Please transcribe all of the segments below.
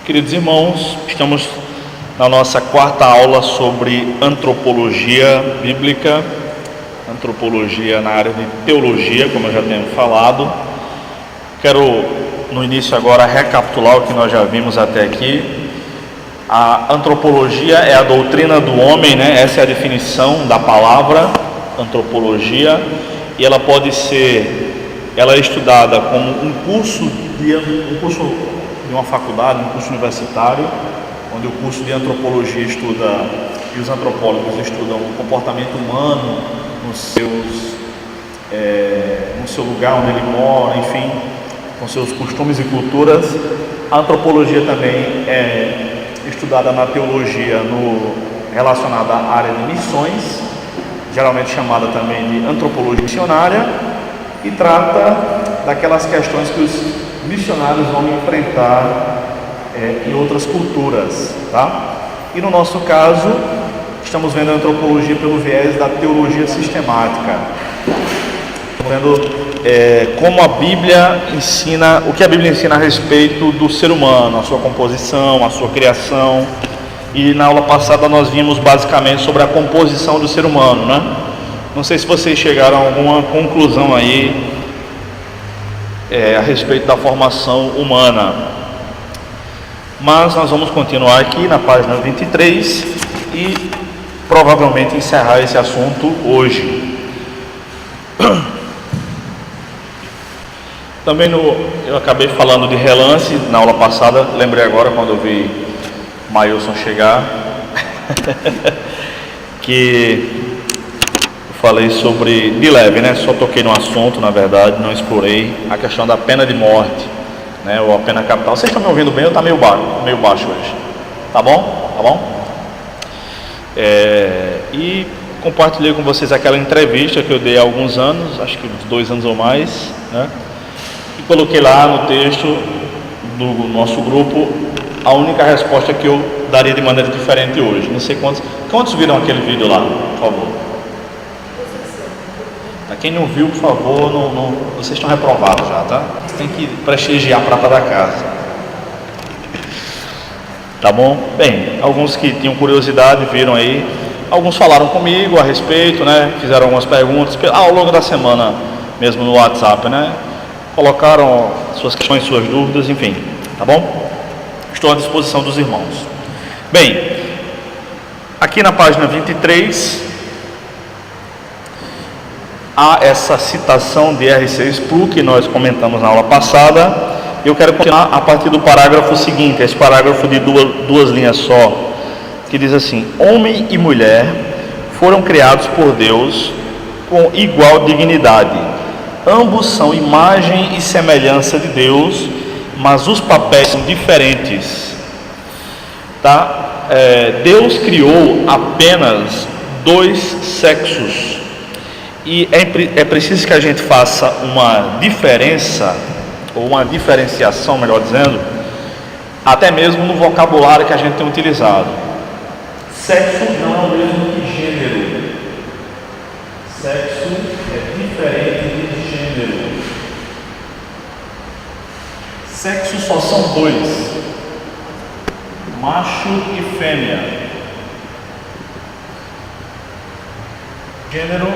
Queridos irmãos, estamos na nossa quarta aula sobre antropologia bíblica, antropologia na área de teologia, como eu já tenho falado. Quero, no início agora, recapitular o que nós já vimos até aqui. A antropologia é a doutrina do homem, né? Essa é a definição da palavra antropologia, e ela é estudada como um curso de uma faculdade, um curso universitário, onde o curso de antropologia estuda, e os antropólogos estudam o comportamento humano no seu lugar onde ele mora, enfim, com seus costumes e culturas. A antropologia também é estudada na teologia relacionada à área de missões, geralmente chamada também de antropologia missionária, e trata daquelas questões que os missionários vão enfrentar em outras culturas, tá? E no nosso caso, estamos vendo a antropologia pelo viés da teologia sistemática. Estamos vendo como a Bíblia ensina, o que a Bíblia ensina a respeito do ser humano, a sua composição, a sua criação. E na aula passada nós vimos basicamente sobre a composição do ser humano, né? Não sei se vocês chegaram a alguma conclusão aí a respeito da formação humana, mas nós vamos continuar aqui na página 23 e provavelmente encerrar esse assunto hoje. Também eu acabei falando de relance na aula passada, lembrei agora quando eu vi Mailson chegar que falei sobre, de leve, né? Só toquei no assunto, na verdade, não explorei a questão da pena de morte, né? Ou a pena capital. Vocês estão me ouvindo bem ou está meio baixo hoje? Tá bom? Tá bom? E compartilhei com vocês aquela entrevista que eu dei há alguns anos, acho que uns 2 anos ou mais, né? E coloquei lá no texto do nosso grupo a única resposta que eu daria de maneira diferente hoje. Não sei quantos viram aquele vídeo lá, por favor. Quem não viu, por favor, vocês estão reprovados já, tá? Você tem que prestigiar a prata da casa. Tá bom? Bem, alguns que tinham curiosidade viram aí. Alguns falaram comigo a respeito, né? Fizeram algumas perguntas ao longo da semana, mesmo no WhatsApp, né? Colocaram suas questões, suas dúvidas, enfim. Tá bom? Estou à disposição dos irmãos. Bem, aqui na página 23... há essa citação de R.C. Sproul que nós comentamos na aula passada. Eu quero continuar a partir do parágrafo seguinte, esse parágrafo de duas linhas só, que diz assim: homem e mulher foram criados por Deus com igual dignidade. Ambos são imagem e semelhança de Deus, mas os papéis são diferentes. Tá? Deus criou apenas 2 sexos. E é preciso que a gente faça uma diferença, ou uma diferenciação, melhor dizendo, até mesmo no vocabulário que a gente tem utilizado. Sexo não é o mesmo que gênero. Sexo é diferente de gênero. Sexo só são 2: macho e fêmea. Gênero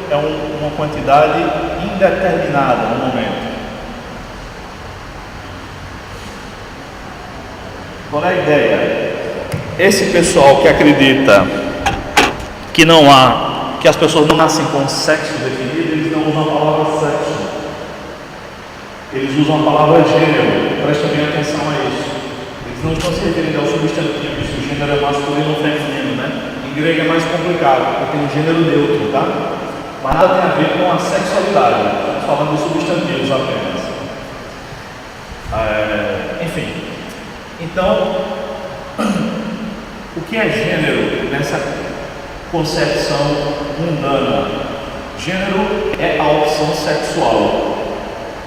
é uma quantidade indeterminada no momento. Qual é a ideia? Esse pessoal que acredita que as pessoas não nascem com sexo definido, eles não usam a palavra sexo. Eles usam a palavra gênero. Prestem bem atenção a isso. Eles não estão se referindo ao substantivo, se o gênero é masculino ou feminino, né? Em grego é mais complicado, porque tem um gênero neutro, tá? Mas nada tem a ver com a sexualidade. Estamos falando de substantivos apenas. Enfim. Então, o que é gênero nessa concepção mundana? Gênero é a opção sexual.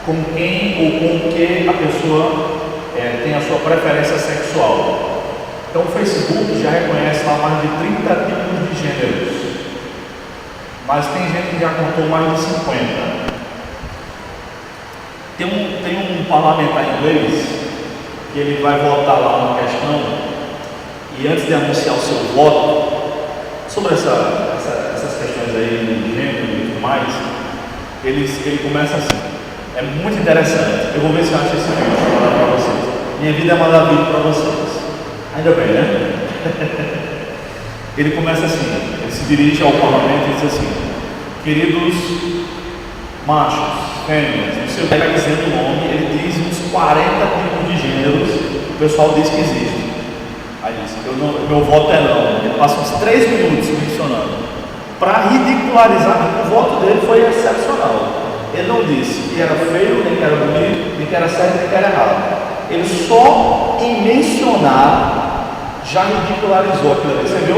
Com quem ou com que a pessoa tem a sua preferência sexual. Então o Facebook já reconhece lá mais de 30 tipos de gêneros, mas tem gente que já contou mais de 50. Tem um parlamentar inglês que ele vai votar lá uma questão e antes de anunciar o seu voto sobre essas questões aí de gênero e tudo mais, ele começa assim. É muito interessante. Eu vou ver se eu acho esse vídeo para vocês. Minha vida é mandar vídeo para vocês. Ainda bem, né? Ele começa assim, ele se dirige ao parlamento e diz assim: queridos machos, fêmeas, não sei o que vai dizendo o nome, ele diz uns 40 tipos de gêneros, o pessoal diz que existe. Aí diz, meu voto é não. Ele passa uns 3 minutos mencionando, para ridicularizar. O voto dele foi excepcional. Ele não disse que era feio, nem que era bonito, nem que era certo, nem que era errado. Ele só em mencionar já ridicularizou aquilo ali. Você viu?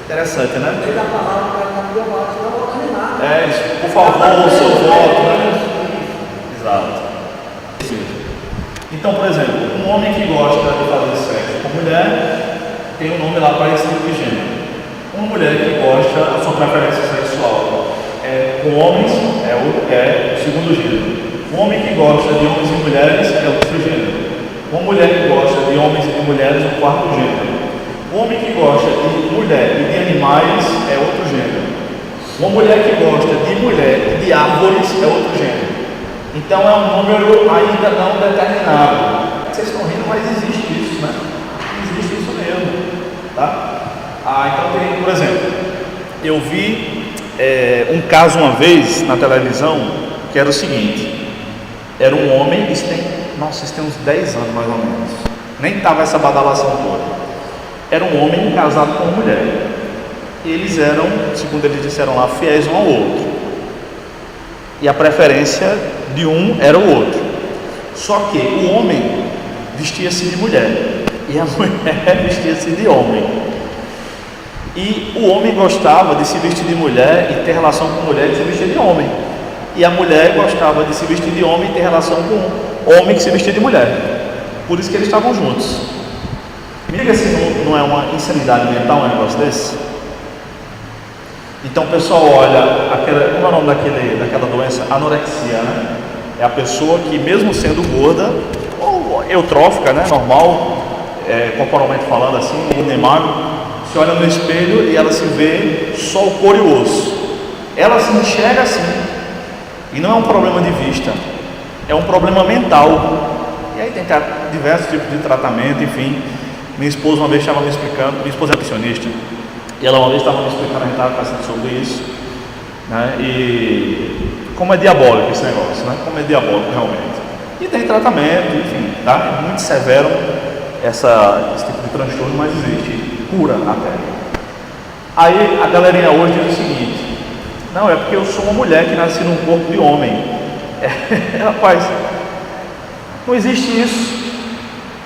Interessante, né? Ele dá a palavra para o meu voto, não vou animar. Isso, por favor, o seu voto, né? Exato. Então, por exemplo, um homem que gosta de fazer sexo com mulher tem um nome lá para esse tipo de gênero. Uma mulher que gosta, a sua preferência sexual é com homens, é o segundo gênero. Um homem que gosta de homens e mulheres é o terceiro gênero. Uma mulher que gosta de homens e de mulheres é o quarto gênero. Um homem que gosta de mulher e de animais é outro gênero. Uma mulher que gosta de mulher e de árvores é outro gênero. Então é um número ainda não determinado. Vocês estão rindo, mas existe isso, né? Existe isso mesmo, tá? Então tem, por exemplo, eu vi um caso uma vez na televisão que era o seguinte: era um homem, isso tem uns 10 anos mais ou menos, nem estava essa badalação toda. Era um homem casado com uma mulher. Eles eram, segundo eles disseram lá, fiéis um ao outro, e a preferência de um era o outro. Só que o homem vestia-se de mulher e a mulher vestia-se de homem. E o homem gostava de se vestir de mulher e ter relação com mulher que se vestia de homem. E a mulher gostava de se vestir de homem e ter relação com um homem que se vestia de mulher. Por isso que eles estavam juntos. Me diga se não é uma insanidade mental um negócio desse? Então o pessoal olha, como é o nome daquela doença? Anorexia, né? É a pessoa que mesmo sendo gorda, ou eutrófica, né? Normal, corporalmente falando assim, nem magro, se olha no espelho e ela se vê só o couro e o osso. Ela se enxerga assim. E não é um problema de vista, é um problema mental. E aí tem diversos tipos de tratamento, enfim. Minha esposa uma vez estava me explicando, minha esposa é nutricionista, e ela uma vez estava me explicando, a gente estava conversando sobre isso, né? E como é diabólico esse negócio, né? Como é diabólico realmente. E tem tratamento, enfim, tá? É muito severo esse tipo de transtorno, mas existe cura até. Aí a galerinha hoje diz o seguinte: não, é porque eu sou uma mulher que nasci num corpo de homem. Rapaz, não existe isso.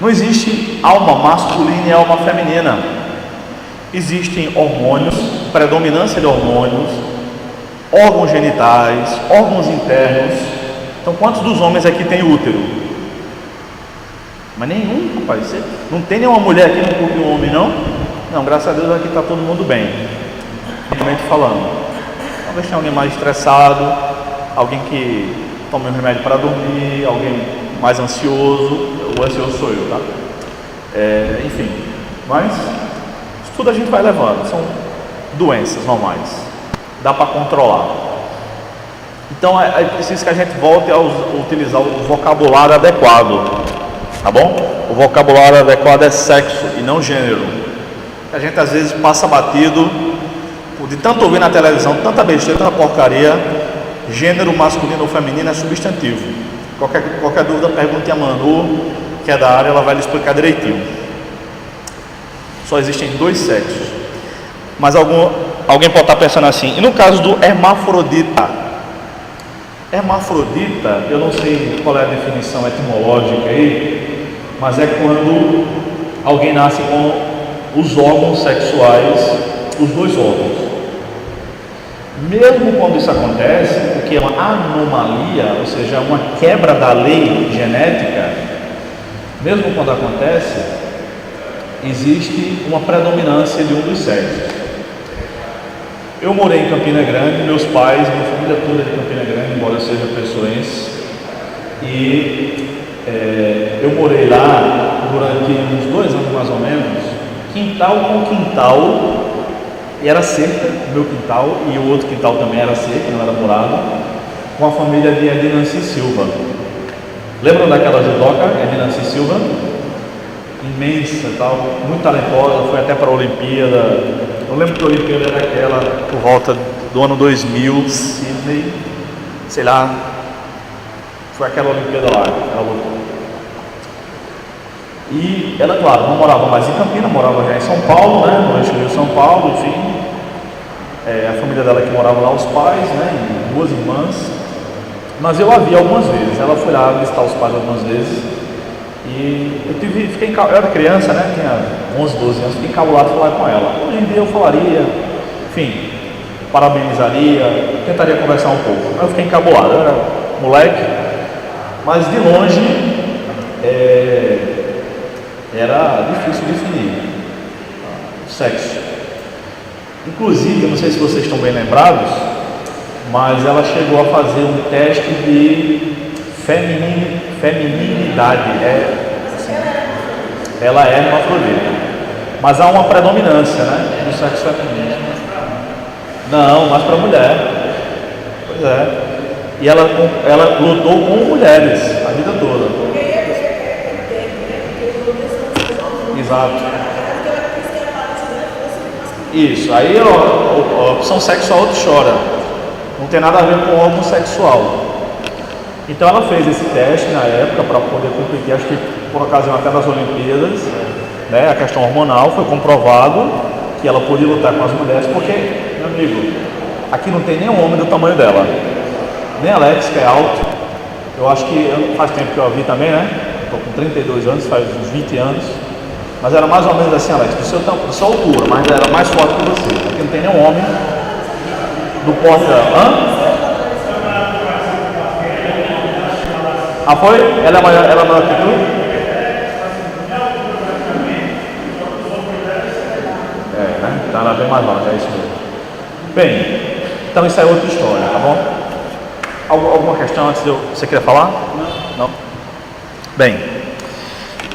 Não existe alma masculina e alma feminina. Existem hormônios, predominância de hormônios, órgãos genitais, órgãos internos. Então, quantos dos homens aqui tem útero? Mas nenhum, rapaz. Não tem nenhuma mulher aqui no corpo de um homem, não? Não, graças a Deus aqui está todo mundo bem, realmente falando. Talvez tenha alguém mais estressado, alguém que toma um remédio para dormir, alguém mais ansioso. O ansioso sou eu, tá? Enfim, mas isso tudo a gente vai levando, são doenças normais, dá para controlar. Então é preciso que a gente volte a utilizar o vocabulário adequado, tá bom? O vocabulário adequado é sexo e não gênero. A gente às vezes passa batido, de tanto ouvir na televisão, tanta besteira, tanta porcaria. Gênero masculino ou feminino é substantivo. Qualquer dúvida, pergunte a Manu, que é da área, ela vai lhe explicar direitinho. Só existem 2 sexos. Mas alguém pode estar pensando assim, e no caso do hermafrodita? Hermafrodita, eu não sei qual é a definição etimológica aí, mas é quando alguém nasce com os órgãos sexuais, os 2 órgãos. Mesmo quando isso acontece, o que é uma anomalia, ou seja, uma quebra da lei genética, mesmo quando acontece, existe uma predominância de um dos sexos. Eu morei em Campina Grande, meus pais, minha família toda é de Campina Grande, embora eu seja pessoense, e eu morei lá aqui uns 2 anos mais ou menos, quintal com quintal, e era cerca, o meu quintal, e o outro quintal também era cerca, não era murado, com a família de Ednancy Silva. Lembram daquela judoca, Ednancy Silva? Imensa e tal, muito talentosa, foi até para a Olimpíada. Eu lembro que a Olimpíada era aquela por volta do ano 2000, Sydney, sei lá, foi aquela Olimpíada lá, ela lutou. E ela, claro, não morava mais em Campinas, morava já em São Paulo, né, no eixo Rio São Paulo, enfim. A família dela que morava lá, os pais, né, e 2 irmãs. Mas eu a vi algumas vezes, ela foi lá visitar os pais algumas vezes. E eu era criança, né, tinha 11, 12 anos, fiquei encabulado de falar com ela. Hoje em dia eu falaria, enfim, parabenizaria, tentaria conversar um pouco. Mas eu fiquei encabulado, eu era moleque, mas de longe era difícil definir o sexo. Inclusive, eu não sei se vocês estão bem lembrados, mas ela chegou a fazer um teste de feminilidade. Ela é hermafrodita, mas há uma predominância, né, do sexo feminino. Não, mas para mulher. Pois é. E ela lutou com mulheres a vida toda. Exato. Isso. Aí a opção sexual outro chora. Não tem nada a ver com o homossexual. Então ela fez esse teste na época para poder competir, acho que por ocasião até das Olimpíadas, né, a questão hormonal, foi comprovado que ela podia lutar com as mulheres, porque, meu amigo, aqui não tem nenhum homem do tamanho dela, nem Alex, que é alto. Eu acho que faz tempo que eu a vi também, né? Estou com 32 anos, faz uns 20 anos, mas era mais ou menos assim, Alex, da sua altura, mas era mais forte que você. Aqui não tem nenhum homem do porte dela. Ah, foi? Ela é maior que tu? Né? Então ela é bem mais alta, é isso mesmo. Bem, então isso é outra história, tá bom? Alguma questão antes de você queria falar? Não? Bem,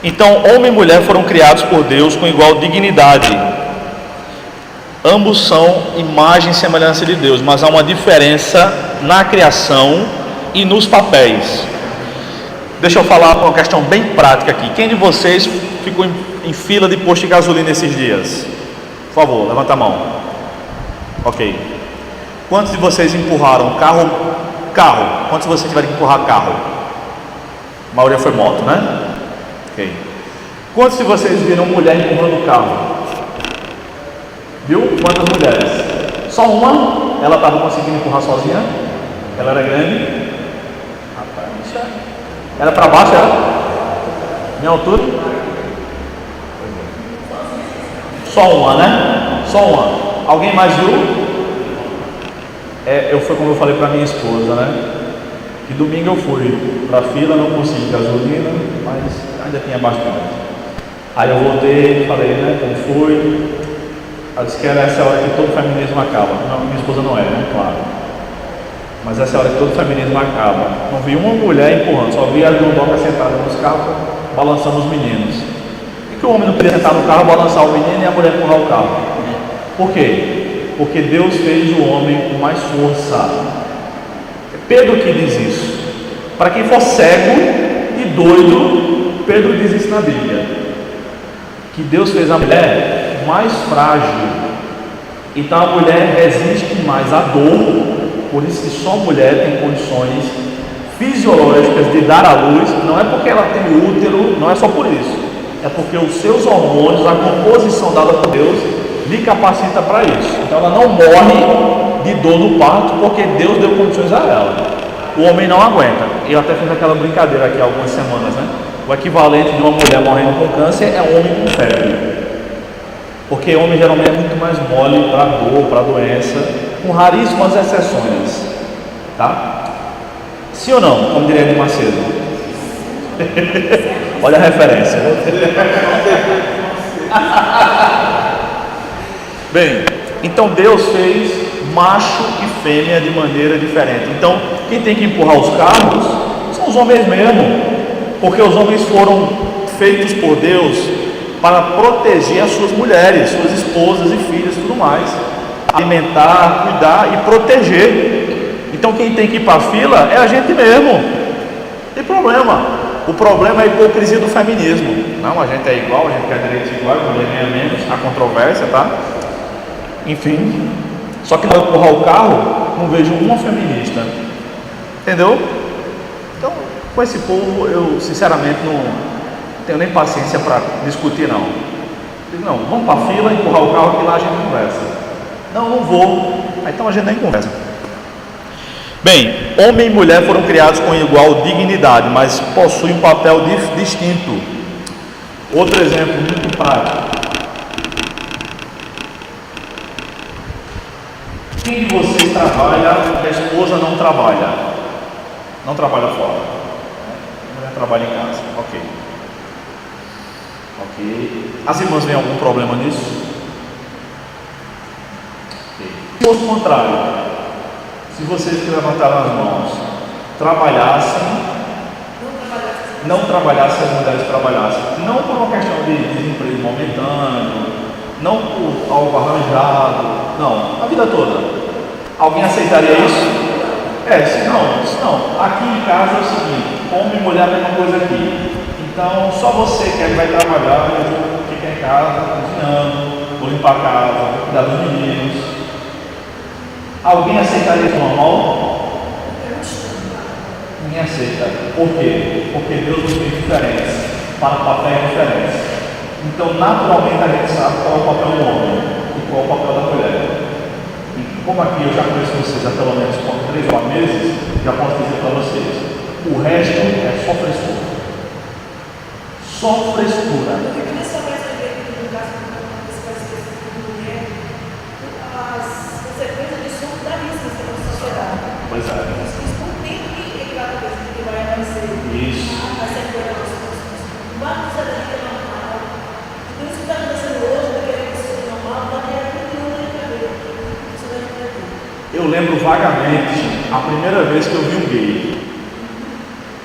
então homem e mulher foram criados por Deus com igual dignidade. Ambos são imagem e semelhança de Deus, mas há uma diferença na criação e nos papéis. Deixa eu falar uma questão bem prática aqui. Quem de vocês ficou em fila de posto de gasolina esses dias? Por favor, levanta a mão. Ok. Quantos de vocês empurraram carro? Quantos de vocês tiveram que empurrar carro? A maioria foi moto, né? Ok. Quantos de vocês viram mulher empurrando o carro? Viu? Quantas mulheres? Só uma? Ela estava conseguindo empurrar sozinha? Ela era grande? Era para baixo, era? Minha altura? Só uma, né? Só uma. Alguém mais viu? Foi como eu falei para minha esposa, né? Que domingo eu fui para a fila, não consegui gasolina, mas ainda tinha bastante. Aí eu voltei, falei, né? Como foi? Ela disse que essa é a hora que todo feminismo acaba. Não, minha esposa não é, né? Claro. Mas essa é a hora que todo feminismo acaba. Não vi uma mulher empurrando, só vi a Jundoca sentada nos carros, balançando os meninos. Por que o homem não podia sentar no carro, balançar o menino e a mulher empurrar o carro? Por quê? Porque Deus fez o homem com mais força. É Pedro que diz isso. Para quem for cego e doido, Pedro diz isso na Bíblia. Que Deus fez a mulher mais frágil. Então a mulher resiste mais à dor. Por isso que só mulher tem condições fisiológicas de dar à luz. Não é porque ela tem útero, não é só por isso. É porque os seus hormônios, a composição dada por Deus, lhe capacita para isso. Então ela não morre de dor no parto, porque Deus deu condições a ela. O homem não aguenta. Eu até fiz aquela brincadeira aqui há algumas semanas, né? O equivalente de uma mulher morrendo com câncer é um homem com febre. Porque o homem geralmente é muito mais mole para dor, para doença, com raríssimas exceções. Tá? Sim ou não? Como diria de Macedo? Olha a referência. Bem, então Deus fez macho e fêmea de maneira diferente. Então, quem tem que empurrar os carros são os homens mesmo, porque os homens foram feitos por Deus para proteger as suas mulheres, suas esposas e filhas e tudo mais, alimentar, cuidar e proteger. Então quem tem que ir para a fila é a gente mesmo, não tem problema. O problema é a hipocrisia do feminismo. Não, a gente é igual, a gente quer direitos iguais, a mulher ganha menos, há controvérsia, tá? Enfim, só que na hora de empurrar o carro, não vejo uma feminista, entendeu? Então, com esse povo, eu sinceramente não tenho nem paciência para discutir, não. Digo, não, vamos para a fila, empurrar o carro, que lá a gente conversa. Não, não vou. Então a gente nem conversa. Bem, homem e mulher foram criados com igual dignidade, mas possuem um papel distinto. Outro exemplo muito prático. Quem de vocês trabalha, a esposa não trabalha? Não trabalha fora. A mulher trabalha em casa. Ok. As irmãs têm algum problema nisso? Ok. Se fosse o contrário, se vocês que levantaram as mãos não trabalhassem, as mulheres trabalhassem, não por uma questão de desemprego momentâneo, não por algo arranjado, não, a vida toda, alguém aceitaria isso? Se não, aqui em casa é o seguinte, homem e mulher é a mesma coisa aqui. Então, só você que vai trabalhar, fica em casa, cozinhando, vou limpar a casa, vou cuidar dos meninos. Alguém aceitaria isso normal? Ninguém aceita. Por quê? Porque Deus nos fez diferentes, para papéis diferentes. Então, naturalmente, a gente sabe qual é o papel do homem e qual é o papel da mulher. E como aqui eu já conheço vocês há pelo menos 3 ou 4 meses, já posso dizer para vocês, o resto é só frescura. Só frescura. Pois é. Isso. Eu lembro vagamente a primeira vez que eu vi um gay.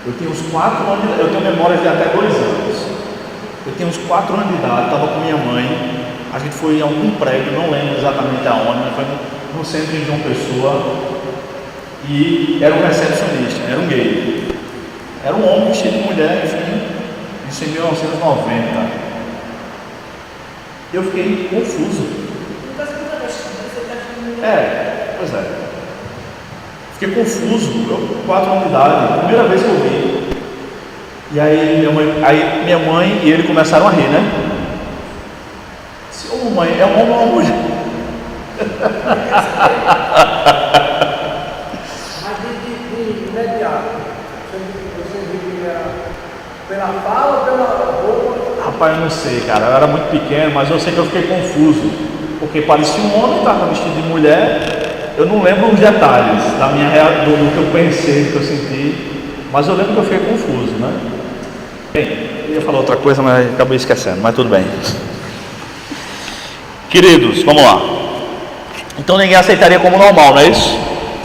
Eu tinha uns 4 anos, eu tenho memórias de até 2 anos. Eu tinha uns 4 anos de idade, estava com minha mãe. A gente foi em algum prédio, não lembro exatamente aonde, mas foi no centro de João Pessoa. E era um recepcionista, era um gay. Era um homem vestido de mulher, enfim, isso em 1990. Eu fiquei confuso. Pois é. Fiquei confuso, eu 4 anos de idade, primeira vez que eu vi. E aí minha mãe e ele começaram a rir, né? Ô mãe, é um homem ou uma mulher? Mas de imediato, você viria pela fala ou pela roupa? Rapaz, eu não sei, cara, eu era muito pequeno, mas eu sei que eu fiquei confuso, porque parecia um homem, estava vestido de mulher. Eu não lembro os detalhes da minha do que eu pensei, do que eu senti, mas eu lembro que eu fiquei confuso, né? Bem, eu ia falar outra coisa, mas acabei esquecendo, mas tudo bem. Queridos, vamos lá. Então ninguém aceitaria como normal, não é isso?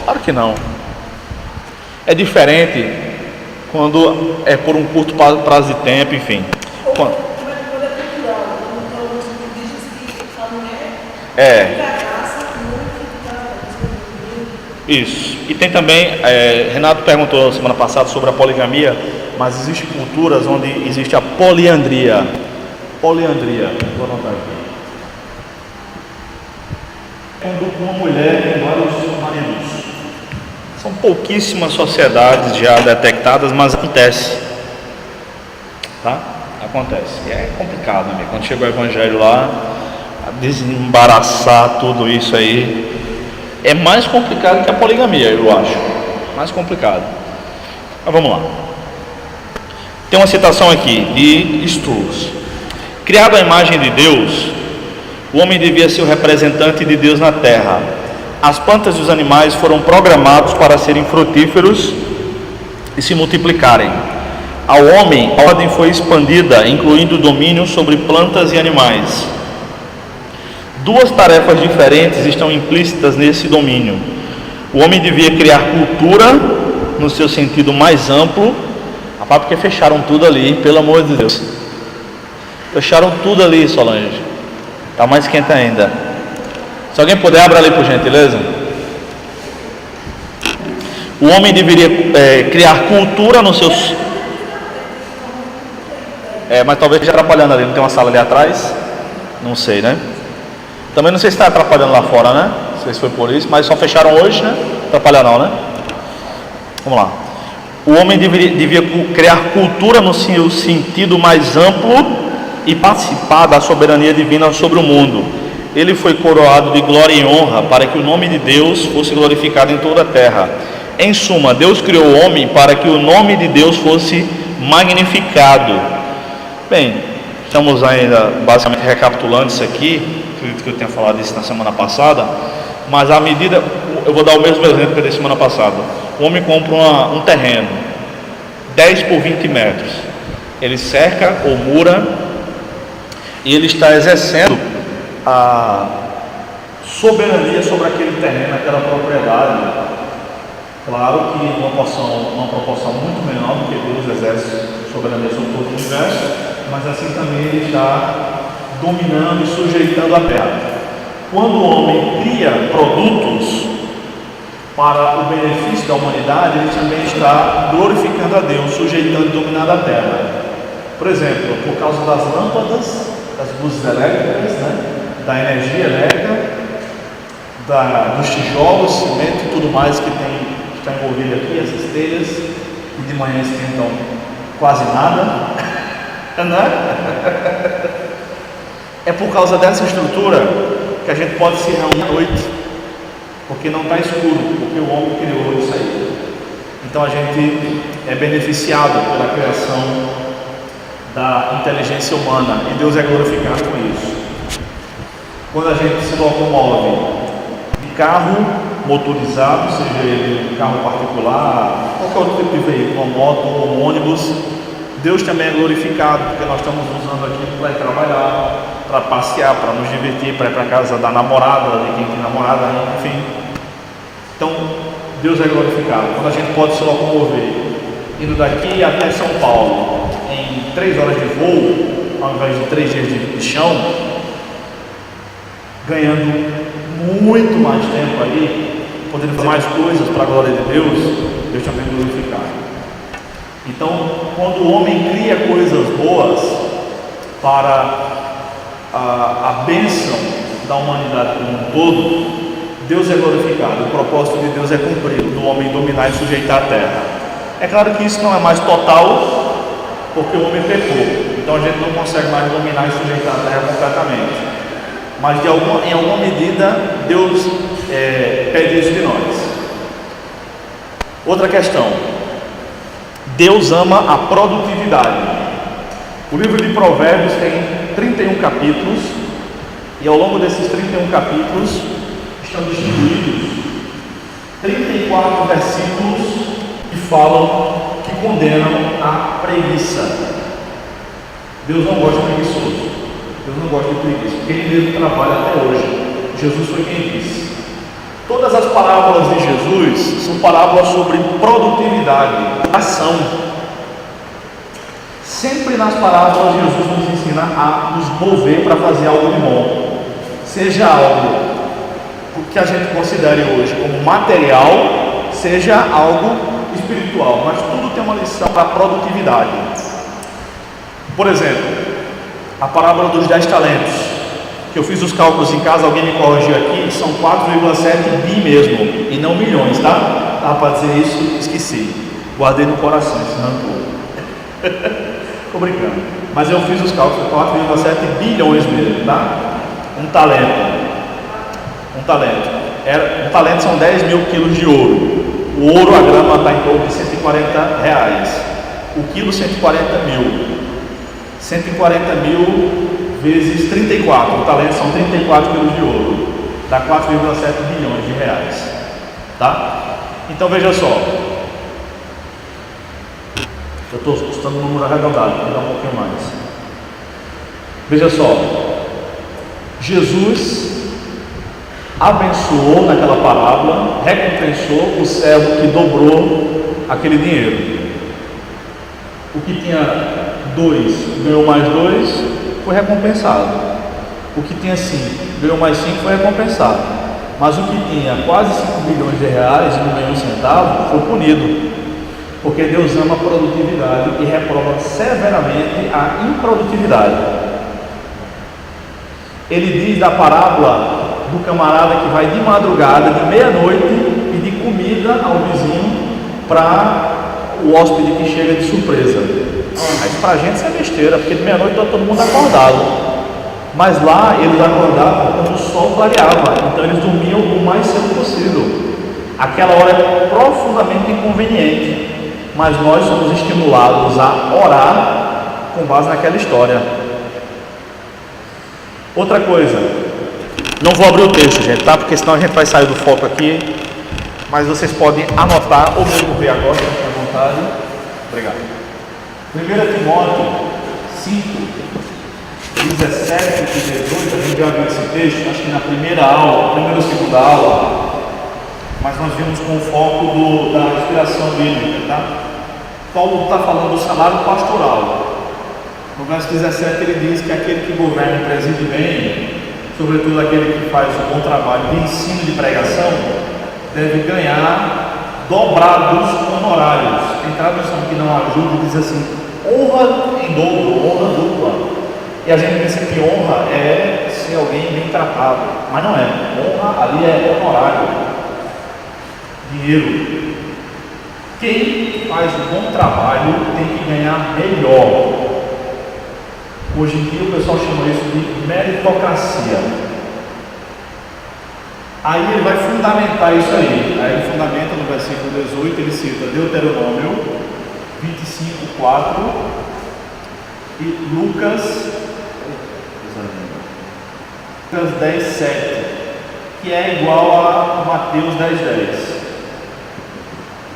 Claro que não. É diferente quando é por um curto prazo de tempo, enfim. Quando é cultural, alguns indígenas que a mulher isso. E tem também, Renato perguntou semana passada sobre a poligamia, mas existem culturas onde existe a poliandria. Poliandria, vou anotar aqui. Quando uma mulher tem vários maridos. São pouquíssimas sociedades já detectadas, mas acontece. Tá? Acontece. E é complicado, né? Quando chega o evangelho lá, a desembaraçar tudo isso aí. É mais complicado que a poligamia, eu acho. Mais complicado. Mas vamos lá. Tem uma citação aqui de Strauss. Criado à imagem de Deus, o homem devia ser o representante de Deus na terra. As plantas e os animais foram programados para serem frutíferos e se multiplicarem. Ao homem, a ordem foi expandida, incluindo o domínio sobre plantas e animais. 2 tarefas diferentes estão implícitas nesse domínio. O homem devia criar cultura no seu sentido mais amplo. Rapaz, porque fecharam tudo ali, pelo amor de Deus. Fecharam tudo ali, Solange. Tá mais quente ainda. Se alguém puder, abra ali por gentileza. O homem deveria criar cultura nos seus... mas talvez esteja atrapalhando ali. Não tem uma sala ali atrás? Não sei, né? Também não sei se está atrapalhando lá fora, né? Não sei se foi por isso, mas só fecharam hoje, né? Atrapalhar não, né? Vamos lá. O homem devia criar cultura no seu sentido mais amplo e participar da soberania divina sobre o mundo. Ele foi coroado de glória e honra para que o nome de Deus fosse glorificado em toda a terra. Em suma, Deus criou o homem para que o nome de Deus fosse magnificado. Bem, estamos ainda basicamente recapitulando isso aqui. Acredito que eu tenha falado isso na semana passada. Mas à medida, eu vou dar o mesmo exemplo que eu dei semana passada. O homem compra um terreno, 10 por 20 metros. Ele cerca ou mura e ele está exercendo a soberania sobre aquele terreno, aquela propriedade. Claro que uma proporção muito menor do que Deus exerce soberania sobre todo o universo, mas assim também ele está dominando e sujeitando a terra. Quando o homem cria produtos para o benefício da humanidade, ele também está glorificando a Deus, sujeitando e dominando a terra. Por exemplo, por causa das lâmpadas, das luzes elétricas, né, da energia elétrica, dos tijolos, cimento e tudo mais que está envolvido aqui, essas telhas, que de manhã esquentam quase nada, né? É por causa dessa estrutura que a gente pode se reunir à noite, porque não está escuro, porque o homem criou isso aí. Então a gente é beneficiado pela criação da inteligência humana e Deus é glorificado com isso. Quando a gente se locomove de carro motorizado, seja ele um carro particular, qualquer outro tipo de veículo, uma moto ou um ônibus, Deus também é glorificado, porque nós estamos usando aqui para ir trabalhar, para passear, para nos divertir, para ir para a casa da namorada, de quem tem namorada, enfim. Então, Deus é glorificado. Quando a gente pode se locomover, indo daqui até São Paulo, em 3 horas de voo, ao invés de 3 dias de chão, ganhando muito mais tempo aí, podendo fazer mais coisas para a glória de Deus, Deus também é glorificado. Então, quando o homem cria coisas boas para a bênção da humanidade como um todo, Deus é glorificado. O propósito de Deus é cumprido, do homem dominar e sujeitar a terra. É claro que isso não é mais total, porque o homem pecou. Então a gente não consegue mais dominar e sujeitar a terra completamente. Mas em alguma medida Deus pede isso de nós. Outra questão: Deus ama a produtividade. O livro de Provérbios tem 31 capítulos, e ao longo desses 31 capítulos estão distribuídos 34 versículos que falam, que condenam a preguiça. Deus não gosta de preguiçoso. Deus não gosta de preguiça, porque Ele mesmo trabalha até hoje. Jesus foi quem disse. Todas as parábolas de Jesus são parábolas sobre produtividade, ação. Sempre nas parábolas Jesus nos ensina a nos mover para fazer algo de bom. Seja algo que a gente considere hoje como material, seja algo espiritual, mas tudo tem uma lição para a produtividade. Por exemplo, a parábola dos 10 talentos, que eu fiz os cálculos em casa, alguém me corrigiu aqui, são 4,7 bi mesmo, e não milhões, tá? Dá para dizer isso, esqueci, guardei no coração esse rancor. Tô brincando, mas eu fiz os cálculos, 4,7 bilhões mesmo, tá? Um talento, um talento são 10 mil quilos de ouro. O ouro, a grama está em torno de R$140, o quilo 140 mil. 140 mil vezes 34, o talento são 34 quilos de ouro, dá 4,7 bilhões de reais, tá? Então veja só, eu estou custando um número arredondado, vou dar um pouquinho mais. Veja só, Jesus abençoou naquela parábola, recompensou o servo que dobrou aquele dinheiro. O que tinha 2 ganhou mais 2, foi recompensado. O que tinha 5 ganhou mais 5 foi recompensado. Mas o que tinha quase 5 bilhões de reais e não ganhou um centavo foi punido. Porque Deus ama a produtividade e reprova severamente a improdutividade. Ele diz da parábola do camarada que vai de madrugada, de meia-noite, pedir comida ao vizinho para o hóspede que chega de surpresa. Mas para a gente isso é besteira, porque de meia-noite está todo mundo acordado. Mas lá eles acordavam quando o sol clareava, então eles dormiam o mais cedo possível. Aquela hora é profundamente inconveniente, mas nós somos estimulados a orar com base naquela história. Outra coisa, não vou abrir o texto, gente, tá? Porque senão a gente vai sair do foco aqui, mas vocês podem anotar ou mesmo ver agora, fique à vontade. Obrigado. 1 Timóteo 5, 17 e 18, a gente já viu esse texto, acho que na primeira ou segunda aula, mas nós vimos com o foco da inspiração bíblica, tá? Paulo está falando do salário pastoral. No verso 17 ele diz que aquele que governa e preside bem, sobretudo aquele que faz um bom trabalho de ensino e de pregação, deve ganhar dobrados honorários. Tem tradução que não ajuda, diz assim: honra em dobro, honra dupla. E a gente pensa que honra é ser alguém bem tratado, mas não é. Honra ali é honorário, dinheiro. Quem faz um bom trabalho tem que ganhar melhor. Hoje em dia o pessoal chama isso de meritocracia. Aí ele vai fundamentar isso aí. Aí ele fundamenta no versículo 18, ele cita Deuteronômio 25:4 e Lucas 10:7, que é igual a Mateus 10:10.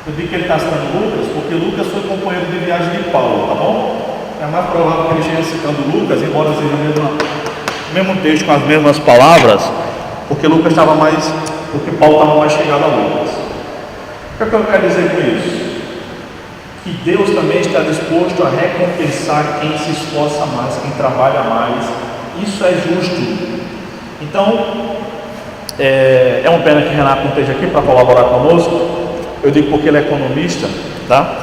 Eu digo que ele está citando Lucas porque Lucas foi companheiro de viagem de Paulo, tá bom? É mais provável que ele esteja citando Lucas, embora seja o mesmo texto com as mesmas palavras, porque Lucas estava mais, porque Paulo estava mais chegado a Lucas. O que é que eu quero dizer com isso? Que Deus também está disposto a recompensar quem se esforça mais, quem trabalha mais. Isso é justo. Então, é uma pena que Renato não esteja aqui para colaborar conosco. Eu digo porque ele é economista, tá?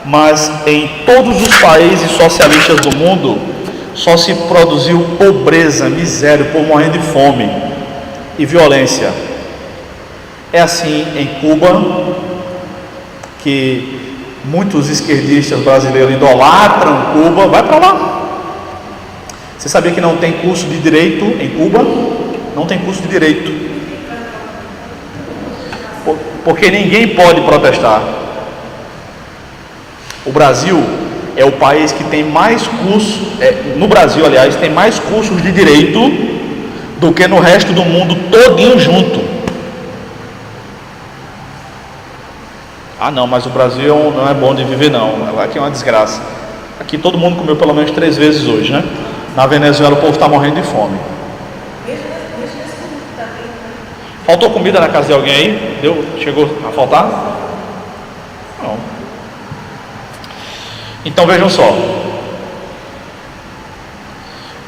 Mas em todos os países socialistas do mundo só se produziu pobreza, miséria, o povo morrendo de fome e violência. É assim em Cuba, que muitos esquerdistas brasileiros idolatram Cuba. Vai para lá. Você sabia que não tem curso de direito em Cuba? Não tem curso de direito, porque ninguém pode protestar. O Brasil é o país que tem mais cursos, no Brasil, aliás, tem mais cursos de direito do que no resto do mundo todinho junto. Ah não, mas o Brasil não é bom de viver não, aqui é uma desgraça. Aqui todo mundo comeu pelo menos 3 vezes hoje, né? Na Venezuela o povo está morrendo de fome. Faltou comida na casa de alguém aí? Chegou a faltar? Não. Então vejam só,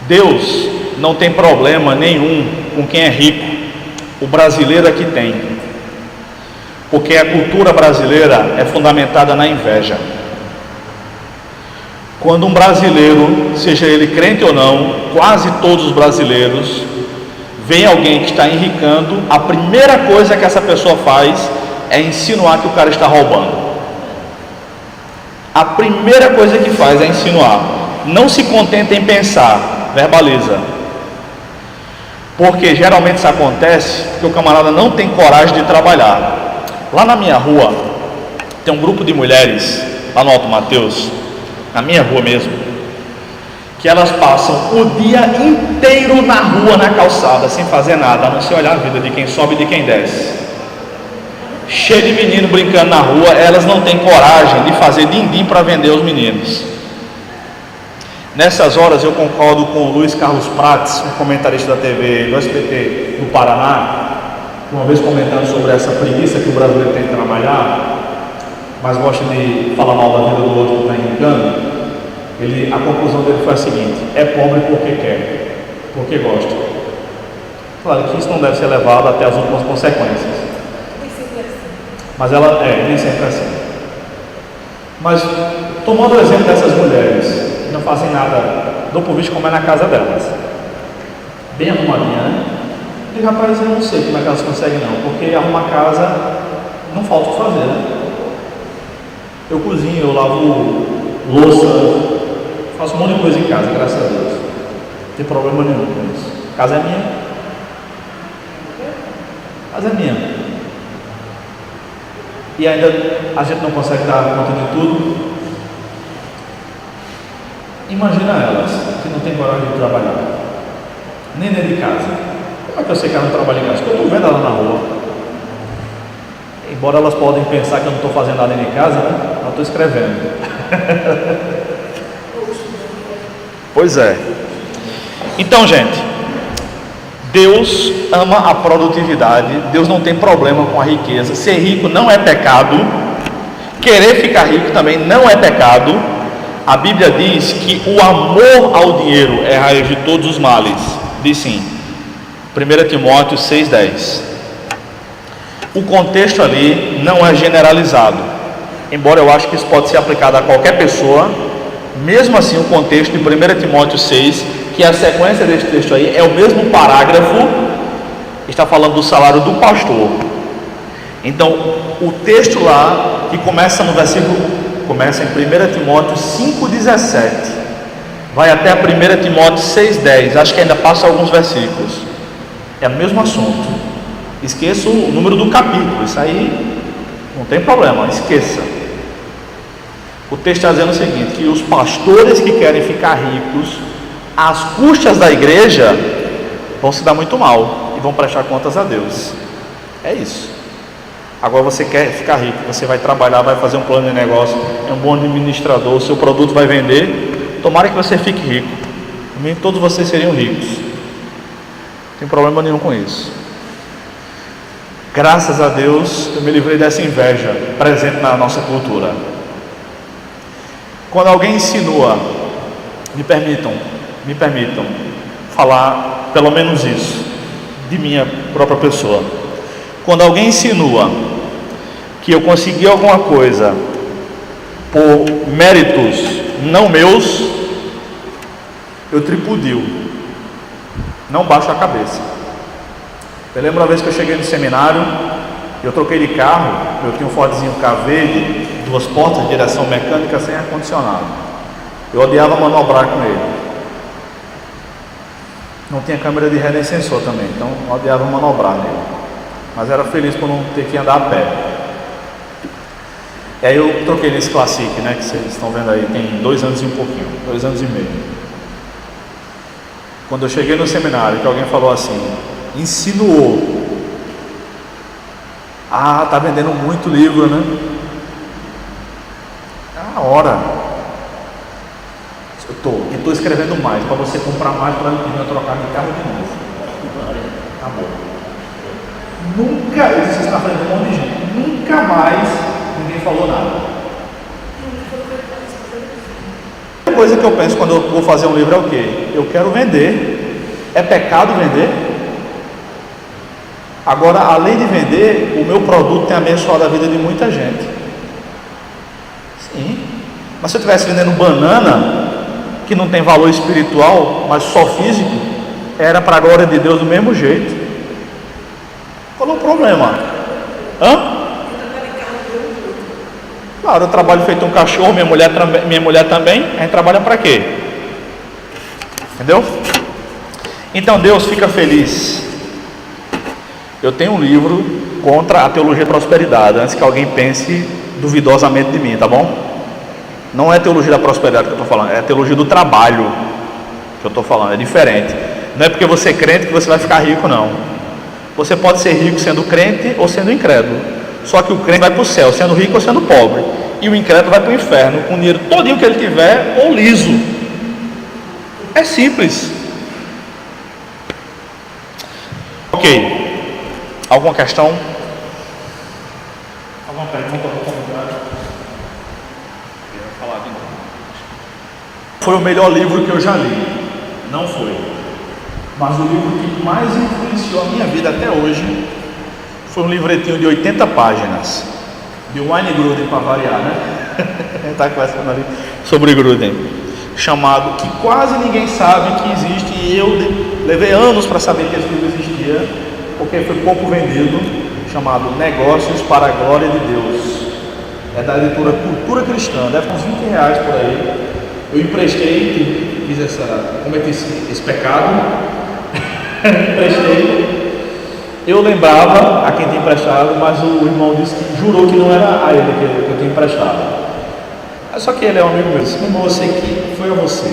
Deus não tem problema nenhum com quem é rico. O brasileiro é que tem, porque a cultura brasileira é fundamentada na inveja. Quando um brasileiro, seja ele crente ou não, quase todos os brasileiros, vem alguém que está enricando, a primeira coisa que essa pessoa faz é insinuar que o cara está roubando. A primeira coisa que faz é insinuar. Não se contenta em pensar, verbaliza. Porque geralmente isso acontece porque o camarada não tem coragem de trabalhar. Lá na minha rua tem um grupo de mulheres, lá no Alto Mateus, na minha rua mesmo, que elas passam o dia inteiro na rua, na calçada, sem fazer nada, a não ser olhar a vida de quem sobe e de quem desce. Cheio de menino brincando na rua, elas não têm coragem de fazer din-din para vender os meninos. Nessas horas eu concordo com o Luiz Carlos Prates, um comentarista da TV do SBT do Paraná, uma vez comentando sobre essa preguiça que o brasileiro tem de trabalhar, mas gosta de falar mal da vida do outro que está enricando. A conclusão dele foi a seguinte: é pobre porque quer, porque gosta. Claro que isso não deve ser levado até as últimas consequências. Nem sempre é assim. Mas ela nem sempre é assim. Mas, tomando o exemplo dessas mulheres que não fazem nada, dou por visto como é na casa delas, bem arrumadinha, né? E rapaz, eu não sei como é que elas conseguem não, porque arrumar casa não falta o que fazer, né? Eu cozinho, eu lavo louça, faço um monte de coisa em casa, graças a Deus. Não tem problema nenhum com isso. A casa é minha. A casa é minha. E ainda a gente não consegue dar conta de tudo. Imagina elas que não tem coragem de trabalhar, nem dentro de casa. Como é que eu sei que elas não trabalham em casa? Porque eu estou vendo elas na rua. Embora elas podem pensar que eu não estou fazendo nada dentro de casa, né? Eu estou escrevendo. Pois é. Então, gente, Deus ama a produtividade. Deus não tem problema com a riqueza. Ser rico não é pecado. Querer ficar rico também não é pecado. A Bíblia diz que o amor ao dinheiro é a raiz de todos os males. Diz sim. 1 Timóteo 6,10. O contexto ali não é generalizado, embora eu acho que isso pode ser aplicado a qualquer pessoa. Mesmo assim, o contexto de 1 Timóteo 6, que a sequência desse texto aí é o mesmo parágrafo, está falando do salário do pastor. Então, o texto lá, que começa no versículo, começa em 1 Timóteo 5,17, vai até 1 Timóteo 6,10, acho que ainda passa alguns versículos, é o mesmo assunto. Esqueça o número do capítulo, isso aí não tem problema, esqueça. O texto está dizendo o seguinte: que os pastores que querem ficar ricos às custas da igreja vão se dar muito mal e vão prestar contas a Deus. É isso. Agora você quer ficar rico, você vai trabalhar, vai fazer um plano de negócio, é um bom administrador, seu produto vai vender, tomara que você fique rico. Também todos vocês seriam ricos, não tem problema nenhum com isso. Graças a Deus eu me livrei dessa inveja presente na nossa cultura. Quando alguém insinua, me permitam falar pelo menos isso de minha própria pessoa. Quando alguém insinua que eu consegui alguma coisa por méritos não meus, eu tripudio, não baixo a cabeça. Eu lembro uma vez que eu cheguei no seminário, eu troquei de carro, eu tinha um Fordzinho K verde, 2 portas, direção mecânica sem ar-condicionado. Eu odiava manobrar com ele. Não tinha câmera de ré nem sensor também, então eu odiava manobrar nele. Mas era feliz por não ter que andar a pé. E aí eu troquei nesse Classic, né, que vocês estão vendo aí, tem 2 anos e um pouquinho, 2 anos e meio. Quando eu cheguei no seminário, que alguém falou assim, insinuou: ah, tá vendendo muito livro, né? É a hora. Eu estou escrevendo mais, para você comprar mais, para eu trocar de carro de novo. Acabou. Nunca, eu disse isso na frente de um monte de gente, nunca mais ninguém falou nada. A coisa que eu penso quando eu vou fazer um livro é o quê? Eu quero vender. É pecado vender? Agora, além de vender, o meu produto tem abençoado a vida de muita gente. Sim. Mas se eu estivesse vendendo banana, que não tem valor espiritual, mas só físico, era para a glória de Deus do mesmo jeito. Qual é o problema? Claro, eu trabalho feito um cachorro, minha mulher também. A gente trabalha para quê? Entendeu? Então Deus fica feliz. Eu tenho um livro contra a teologia da prosperidade, antes que alguém pense duvidosamente de mim, tá bom? Não é teologia da prosperidade que eu estou falando, é teologia do trabalho que eu estou falando, é diferente. Não é porque você é crente que você vai ficar rico, não. Você pode ser rico sendo crente ou sendo incrédulo. Só que o crente vai para o céu, sendo rico ou sendo pobre. E o incrédulo vai para o inferno, com o dinheiro todinho que ele tiver, ou liso. É simples. Ok. Alguma questão? Alguma pergunta? Falar de novo. foi o melhor livro que eu já li, não foi. Mas o livro que mais influenciou a minha vida até hoje foi um livretinho de 80 páginas, de Wayne Grudem, para variar, né? Está conversando ali sobre Grudem, chamado, que quase ninguém sabe que existe, e eu levei anos para saber que esse livro existia, porque foi pouco vendido, chamado Negócios para a Glória de Deus. É da editora Cultura Cristã, deve ter uns R$20 por aí. Eu emprestei, cometi esse pecado, emprestei. Eu lembrava a quem tinha emprestado, mas o irmão disse que jurou que não era a ele que eu tinha emprestado. Só que ele é um amigo meu, disse: irmão, eu sei que foi a você,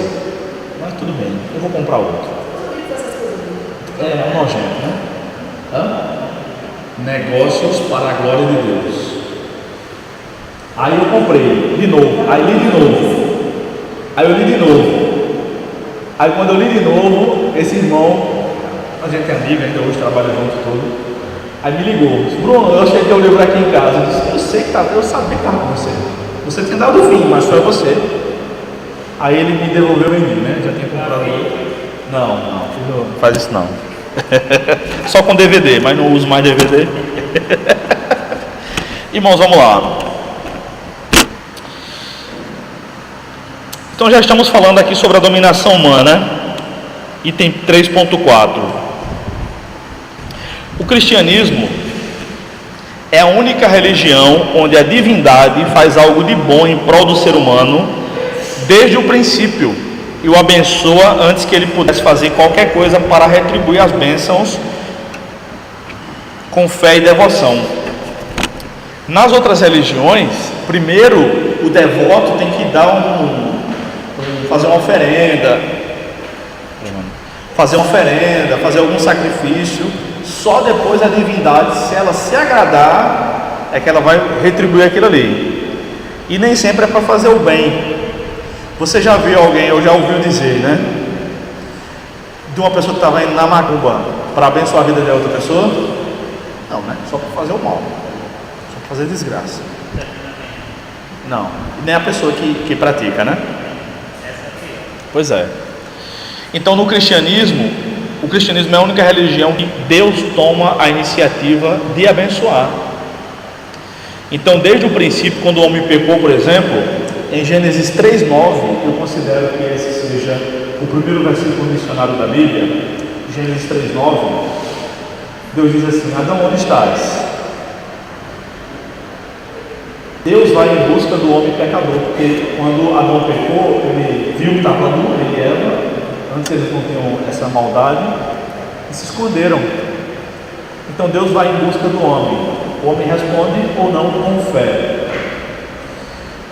mas tudo bem, eu vou comprar outro. É nojento, né? Negócios para a Glória de Deus. Aí eu comprei de novo, aí li de novo, aí eu li de novo. Aí quando eu li de novo, esse irmão, a gente é amigo, ainda hoje trabalha junto tudo, aí me ligou: Bruno, eu achei teu livro aqui em casa. Eu disse: eu sei que tá, eu sabia que estava com você. Você tinha dado o fim, mas foi você. Aí ele me devolveu o vendi, né? Já tinha comprado outro. Não faz isso não. Só com DVD, mas não uso mais DVD. Irmãos, vamos lá. Então já estamos falando aqui sobre a dominação humana, item 3.4. O cristianismo é a única religião onde a divindade faz algo de bom em prol do ser humano desde o princípio e o abençoa antes que ele pudesse fazer qualquer coisa para retribuir as bênçãos com fé e devoção. Nas outras religiões, primeiro o devoto tem que dar fazer uma oferenda, fazer algum sacrifício. Só depois a divindade, se ela se agradar, é que ela vai retribuir aquilo ali. E nem sempre é para fazer o bem. Você já viu alguém, ou já ouviu dizer, né, de uma pessoa que estava indo na macumba para abençoar a vida de outra pessoa? Não, né? Só para fazer o mal, só para fazer desgraça. Não, e nem a pessoa que pratica, né? Pois é. Então no cristianismo, o cristianismo é a única religião que Deus toma a iniciativa de abençoar. Então desde o princípio, quando o homem pecou, por exemplo, em Gênesis 3:9, eu considero que esse seja o primeiro versículo missionário da Bíblia. Gênesis 3:9, Deus diz assim: Adão, onde estás? Deus vai em busca do homem pecador, porque quando Adão pecou, ele viu que estava nu, ele e Eva, antes eles não tinham essa maldade, e se esconderam. Então Deus vai em busca do homem. O homem responde ou não com fé.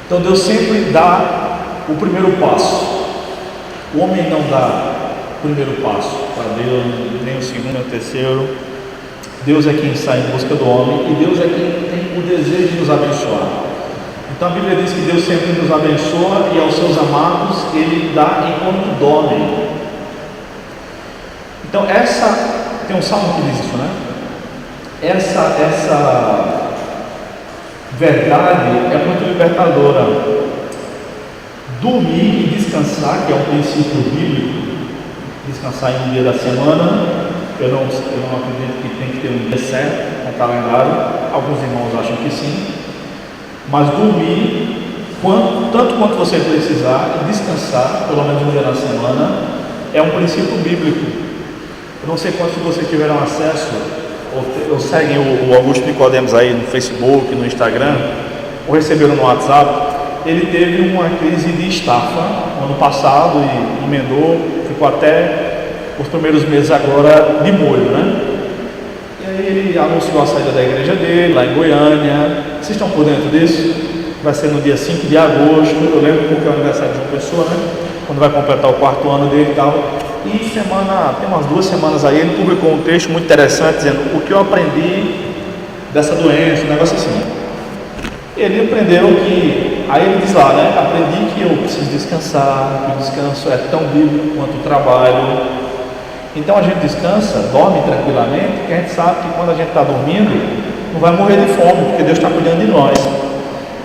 Então Deus sempre dá o primeiro passo. O homem não dá o primeiro passo para Deus, nem o segundo, nem o terceiro. Deus é quem sai em busca do homem, e Deus é quem tem o desejo de nos abençoar. Então a Bíblia diz que Deus sempre nos abençoa, e aos seus amados Ele dá enquanto dormem. Então tem um salmo que diz isso, né? Essa verdade é muito libertadora. Dormir e descansar, que é um princípio bíblico, descansar em um dia da semana. Eu não acredito que tem que ter um dia certo, um calendário. Alguns irmãos acham que sim. Mas dormir, tanto quanto você precisar, e descansar, pelo menos um dia na semana, é um princípio bíblico. Eu não sei quantos de vocês tiveram acesso, ou seguem o Augusto Nicodemos aí no Facebook, no Instagram, ou receberam no WhatsApp. Ele teve uma crise de estafa no ano passado e emendou, ficou até os primeiros meses agora de molho, né? E aí ele anunciou a saída da igreja dele, lá em Goiânia. Vocês estão por dentro disso? Vai ser no dia 5 de agosto, eu lembro porque é o aniversário de uma pessoa, né? Quando vai completar o 4º ano dele e tal. E tem umas 2 semanas aí, ele publicou um texto muito interessante, dizendo o que eu aprendi dessa doença, um negócio assim. Ele aprendeu que, aí ele diz lá, né? Aprendi que eu preciso descansar, que o descanso é tão bíblico quanto o trabalho. Então a gente descansa, dorme tranquilamente, porque a gente sabe que quando a gente está dormindo, não vai morrer de fome, porque Deus está cuidando de nós.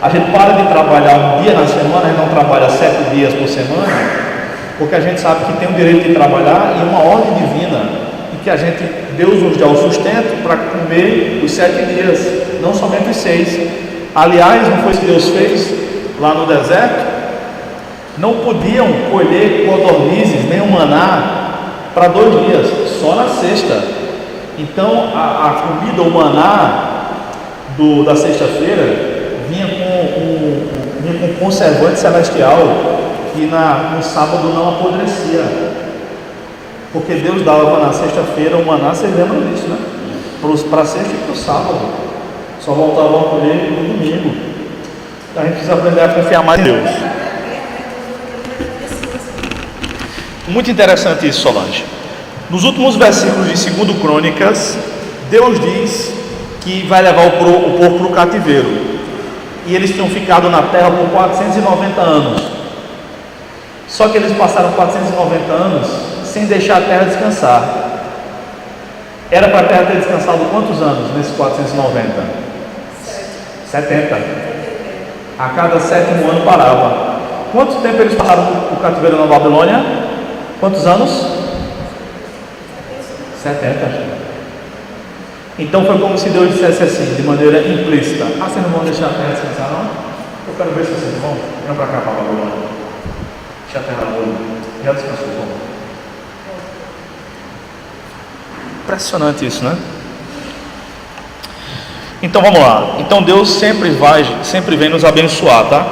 A gente para de trabalhar um dia na semana, a gente não trabalha 7 dias por semana, porque a gente sabe que tem o direito de trabalhar e uma ordem divina, e que Deus nos dá o sustento para comer os 7 dias, não somente os 6. Aliás, não foi isso que Deus fez lá no deserto? Não podiam colher codornizes nem o maná para 2 dias, só na sexta. Então a comida, o maná da sexta-feira vinha com conservante celestial que no sábado não apodrecia, porque Deus dava na sexta-feira o maná. Vocês lembram disso, né? Para a sexta e para o sábado, só voltavam a colher no domingo. Então a gente precisa aprender a confiar mais em Deus. Muito interessante isso, Solange. Nos últimos versículos de 2 Crônicas, Deus diz que vai levar o povo para o cativeiro. E eles tinham ficado na terra por 490 anos. Só que eles passaram 490 anos sem deixar a terra descansar. Era para a terra ter descansado quantos anos nesses 490? 70. A cada 7º ano parava. Quanto tempo eles passaram o cativeiro na Babilônia? Quantos anos? 70. Então foi como se Deus dissesse assim, de maneira implícita: vocês não vão deixar a terra descansar, não? Eu quero ver se vocês vão. Vem para cá, para a Babilônia. Deixa a terra boa. Já descansou, bom. Impressionante isso, né? Então vamos lá. Então Deus sempre vem nos abençoar, tá?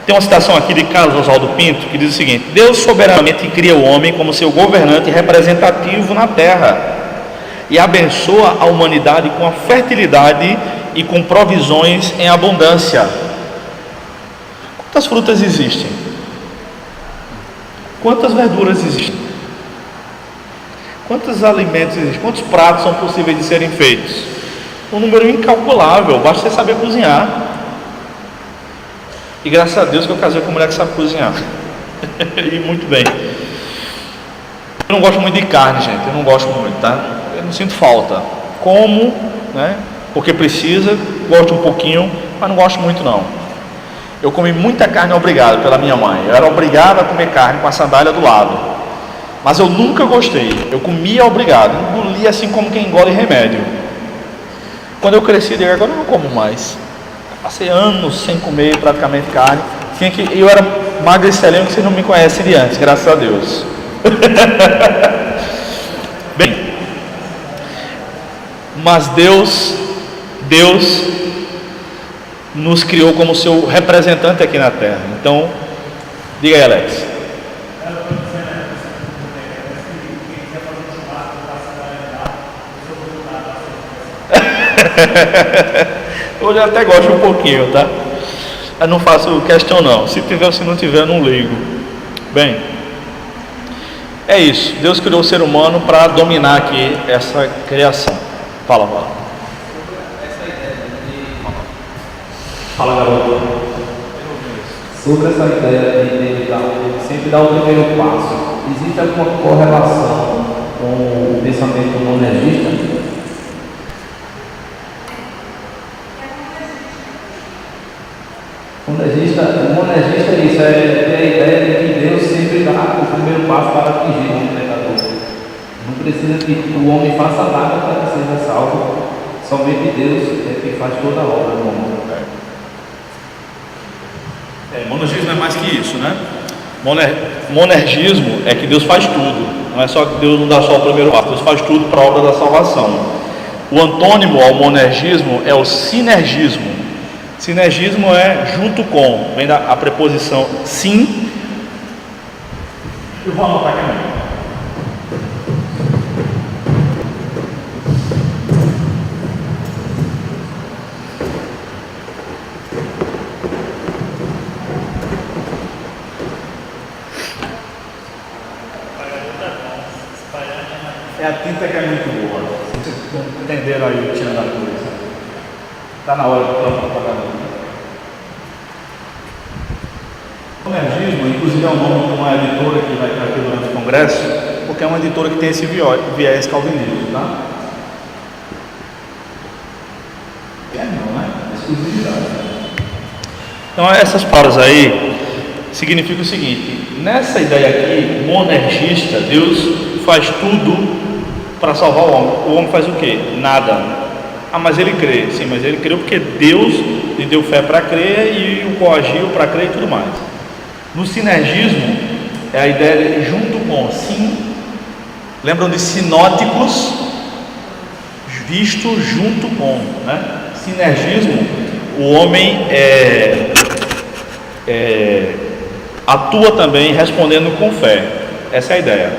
Tem uma citação aqui de Carlos Oswaldo Pinto que diz o seguinte: Deus soberanamente cria o homem como seu governante representativo na terra e abençoa a humanidade com a fertilidade e com provisões em abundância. Quantas frutas existem? Quantas verduras existem? Quantos alimentos existem? Quantos pratos são possíveis de serem feitos? Um número incalculável, basta você saber cozinhar. E graças a Deus que eu casei com uma mulher que sabe cozinhar. E muito bem. Eu não gosto muito de carne, gente. Eu não gosto muito, tá? Eu não sinto falta. Como, né? Porque precisa, gosto um pouquinho, mas não gosto muito não. Eu comi muita carne obrigado pela minha mãe. Eu era obrigado a comer carne com a sandália do lado. Mas eu nunca gostei. Eu comia obrigado. Engolia assim como quem engole remédio. Quando eu cresci, eu digo, agora eu não como mais. Passei anos sem comer praticamente carne. Eu era magricelinho, que vocês não me conhecem de antes, graças a Deus. Bem, mas Deus nos criou como seu representante aqui na terra. Então, diga aí, Alex. Hoje eu até gosto um pouquinho, tá? Eu não faço questão não. Se tiver ou se não tiver, eu não ligo. Bem, é isso. Deus criou o ser humano para dominar aqui essa criação. Fala. Fala, garoto. Sobre essa ideia de sempre dar o primeiro passo, existe alguma correlação com o pensamento monergista? Monergista é isso, é ter a ideia de que Deus sempre dá o primeiro passo para atingir o pecador. Não precisa que o homem faça nada para que seja salvo, somente Deus é quem faz toda a obra no mundo. Monergismo é mais que isso, né? Monergismo é que Deus faz tudo. Não é só que Deus não dá só o primeiro passo, Deus faz tudo para a obra da salvação. O antônimo ao monergismo é o sinergismo. Sinergismo é junto com, vem da preposição sim. Eu vou anotar aqui mesmo. É a tinta que é muito boa. Vocês entenderam aí o tchan da coisa. Está na hora de propaganda. O monergismo, inclusive, é o nome de uma editora que vai estar aqui durante o congresso, porque é uma editora que tem esse viés calvinista, tá? Não, né? Exclusividade. Então essas palavras aí significam o seguinte: nessa ideia aqui, monergista, Deus faz tudo para salvar o homem. O homem faz o quê? Nada. Ah, mas ele crê. Sim, mas ele creu porque Deus lhe deu fé para crer e o coagiu para crer e tudo mais. No sinergismo, é a ideia de junto com. Sim, lembram de sinóticos? Visto junto com, né? Sinergismo, o homem atua também respondendo com fé. Essa é a ideia.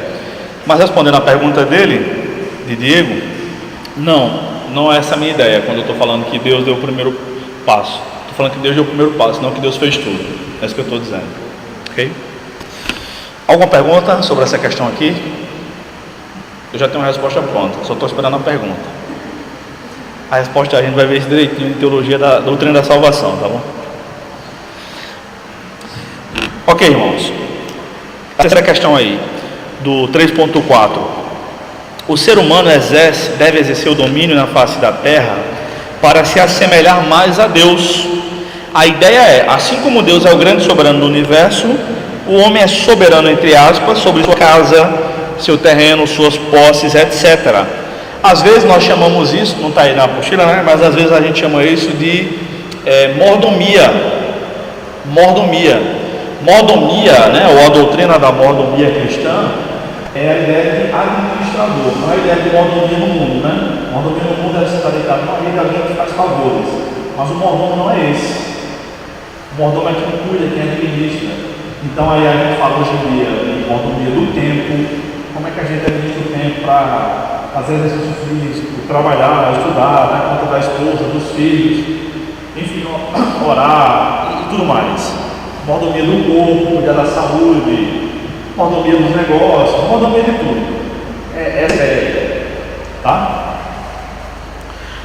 Mas respondendo a pergunta dele, de Diego, não é essa a minha ideia quando eu estou falando que Deus deu o primeiro passo. Estou falando que Deus deu o primeiro passo, não que Deus fez tudo. É isso que eu estou dizendo. Ok? Alguma pergunta sobre essa questão aqui? Eu já tenho uma resposta pronta, só estou esperando a pergunta. A resposta a gente vai ver isso direitinho em teologia da doutrina da salvação, tá bom? Ok, irmãos. Essa questão aí, do 3.4. O ser humano deve exercer o domínio na face da terra para se assemelhar mais a Deus. A ideia é, assim como Deus é o grande soberano do universo, o homem é soberano, entre aspas, sobre sua casa, seu terreno, suas posses, etc. Às vezes nós chamamos isso, não está aí na apostila, né? Mas às vezes a gente chama isso de mordomia. Mordomia, né? Ou a doutrina da mordomia cristã é a ideia de administrador, não é a ideia de mordomia no mundo, né? Mordomia no mundo deve estar deitado na vida de alguém que faz favores, mas o mordomo não é esse. O mordomo é quem cuida, quem administra. Então aí a gente fala hoje em dia de mordomia do tempo, como é que a gente administra o tempo para fazer exercício físico, trabalhar, estudar, dar conta da esposa, dos filhos, enfim, orar e tudo mais. Mordomia do corpo, cuidar da saúde, mordomia dos negócios, mordomia de tudo. Essa é a ideia, tá?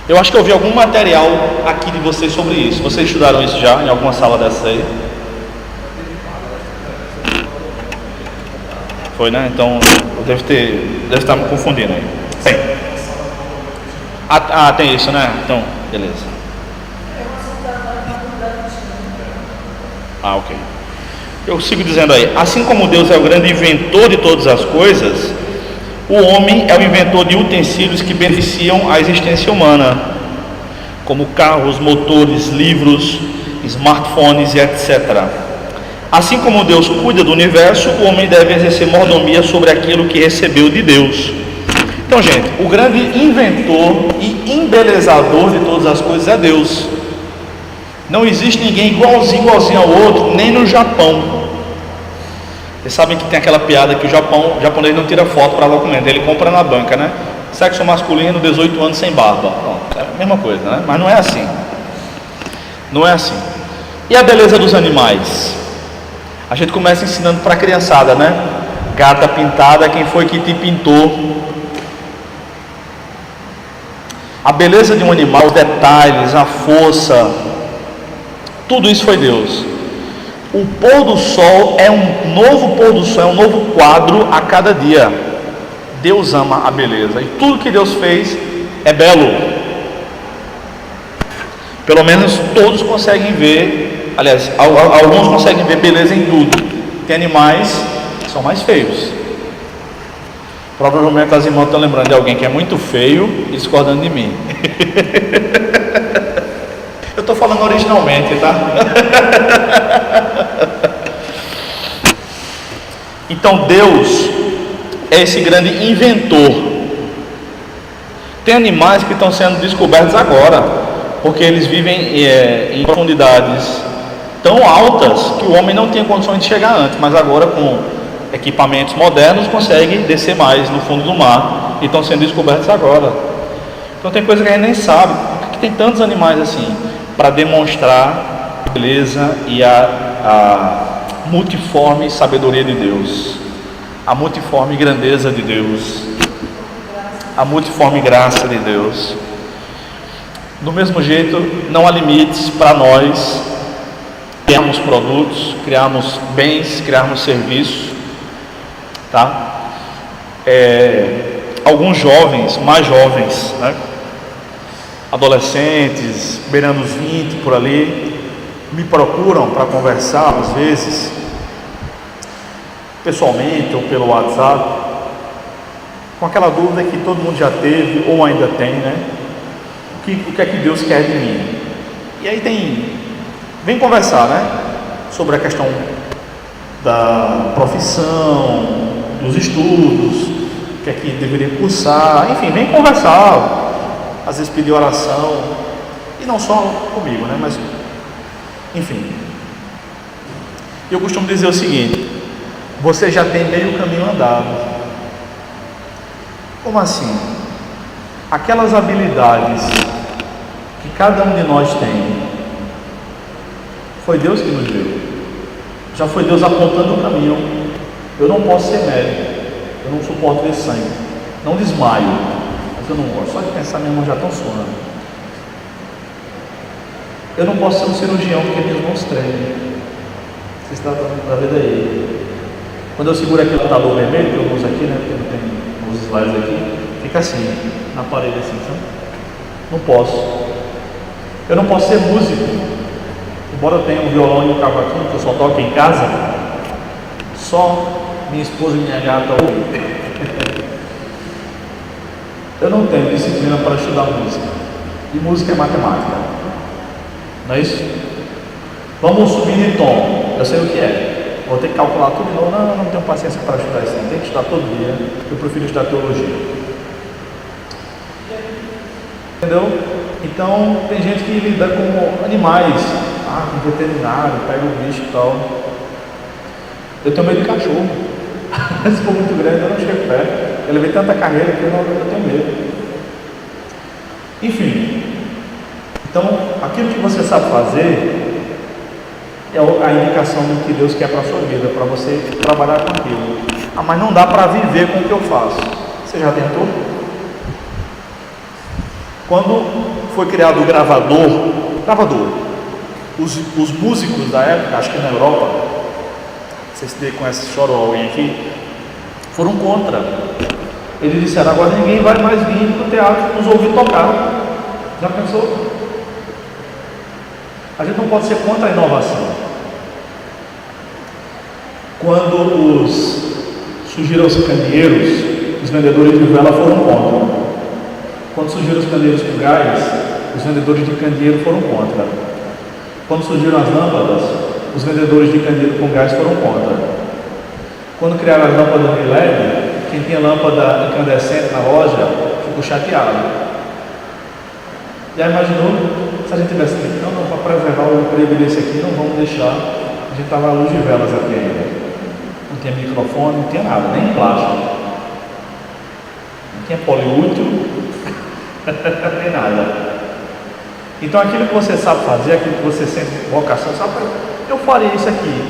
Eu acho que eu vi algum material aqui de vocês sobre isso. Vocês estudaram isso já em alguma sala dessa aí? Foi, né? Então, deve estar me confundindo aí. Tem. Tem isso, né? Então, beleza. Ok. Eu sigo dizendo aí, assim como Deus é o grande inventor de todas as coisas, o homem é o inventor de utensílios que beneficiam a existência humana, como carros, motores, livros, smartphones e etc. Assim como Deus cuida do universo, o homem deve exercer mordomia sobre aquilo que recebeu de Deus. Então, gente, o grande inventor e embelezador de todas as coisas é Deus. Não existe ninguém igualzinho ao outro, nem no Japão. Vocês sabem que tem aquela piada que o japonês não tira foto para documento, ele compra na banca, né? Sexo masculino, 18 anos sem barba. Pronto, é a mesma coisa, né? Mas não é assim. Não é assim. E a beleza dos animais? A gente começa ensinando para a criançada, né? Gata pintada, quem foi que te pintou? A beleza de um animal, os detalhes, a força, tudo isso foi Deus. O pôr do sol é um novo pôr do sol, é um novo quadro a cada dia. Deus ama a beleza e tudo que Deus fez é belo. Pelo menos todos conseguem ver, aliás, alguns conseguem ver beleza em tudo. Tem animais que são mais feios. Provavelmente as irmãs estão lembrando de alguém que é muito feio e discordando de mim. Eu estou falando originalmente, tá? Então Deus é esse grande inventor. Tem animais que estão sendo descobertos agora, porque eles vivem em profundidades tão altas que o homem não tinha condições de chegar antes, mas agora com equipamentos modernos consegue descer mais no fundo do mar e estão sendo descobertos agora. Então tem coisa que a gente nem sabe, porque tem tantos animais assim, para demonstrar a beleza e a multiforme sabedoria de Deus, a multiforme grandeza de Deus, a multiforme graça de Deus. Do mesmo jeito, não há limites para nós criarmos produtos, criarmos bens, criarmos serviços, tá? Alguns jovens, mais jovens, né? Adolescentes, beirando os 20 por ali, me procuram para conversar, às vezes, pessoalmente ou pelo WhatsApp, com aquela dúvida que todo mundo já teve ou ainda tem, né? O que é que Deus quer de mim? E aí vem conversar, né? Sobre a questão da profissão, dos estudos, o que é que deveria cursar, enfim, vem conversar, às vezes pedir oração, e não só comigo, né? Mas, enfim. Eu costumo dizer o seguinte: você já tem meio caminho andado. Como assim? Aquelas habilidades que cada um de nós tem, foi Deus que nos deu. Já foi Deus apontando o caminho. Eu não posso ser médico, eu não suporto ver sangue, não desmaio, mas eu não gosto, só de pensar minha mão já estão suando. Eu não posso ser um cirurgião porque minhas mãos tremem. Você está vendo aí? Quando eu seguro aquele computador vermelho que eu uso aqui, né, porque não tem os slides aqui, fica assim, na parede assim, sabe? Não posso. Eu não posso ser músico, embora eu tenha um violão e um cavaquinho que eu só toco em casa, só minha esposa e minha gata ouvem. Eu não tenho disciplina para estudar música, e música é matemática, não é isso? Vamos subir de tom, eu sei o que é, vou ter que calcular tudo de novo. Não tenho paciência para estudar isso, não. Tem que estudar todo dia, eu prefiro estudar teologia. Entendeu? Então, tem gente que lida com animais, com veterinário, pega o bicho e tal. Eu tenho medo de cachorro. Se for muito grande, eu não chego perto. Eu levei tanta carreira que eu tenho medo. Enfim, então, aquilo que você sabe fazer é a indicação do que Deus quer para a sua vida, para você trabalhar com aquilo. Mas não dá para viver com o que eu faço. Você já tentou? Quando foi criado o gravador, os músicos da época, acho que na Europa, vocês conhecem, choram alguém aqui, foram contra. Eles disseram: agora ninguém vai mais vir para o teatro nos ouvir tocar. Já pensou? A gente não pode ser contra a inovação. Quando surgiram os candeeiros, os vendedores de vela foram contra. Quando surgiram os candeeiros com gás, os vendedores de candeeiro foram contra. Quando surgiram as lâmpadas, os vendedores de candeeiro com gás foram contra. Quando criaram as lâmpadas de LED, quem tinha lâmpada incandescente na loja ficou chateado. Já imaginou? Se a gente tivesse dito: não, para preservar o emprego desse aqui, não vamos deixar. A gente estava à luz de velas aqui ainda. Não tinha microfone, não tinha nada, nem plástico. Não tinha poliútil, nem nada. Então, aquilo que você sabe fazer, aquilo que você sente vocação, sabe, eu farei isso aqui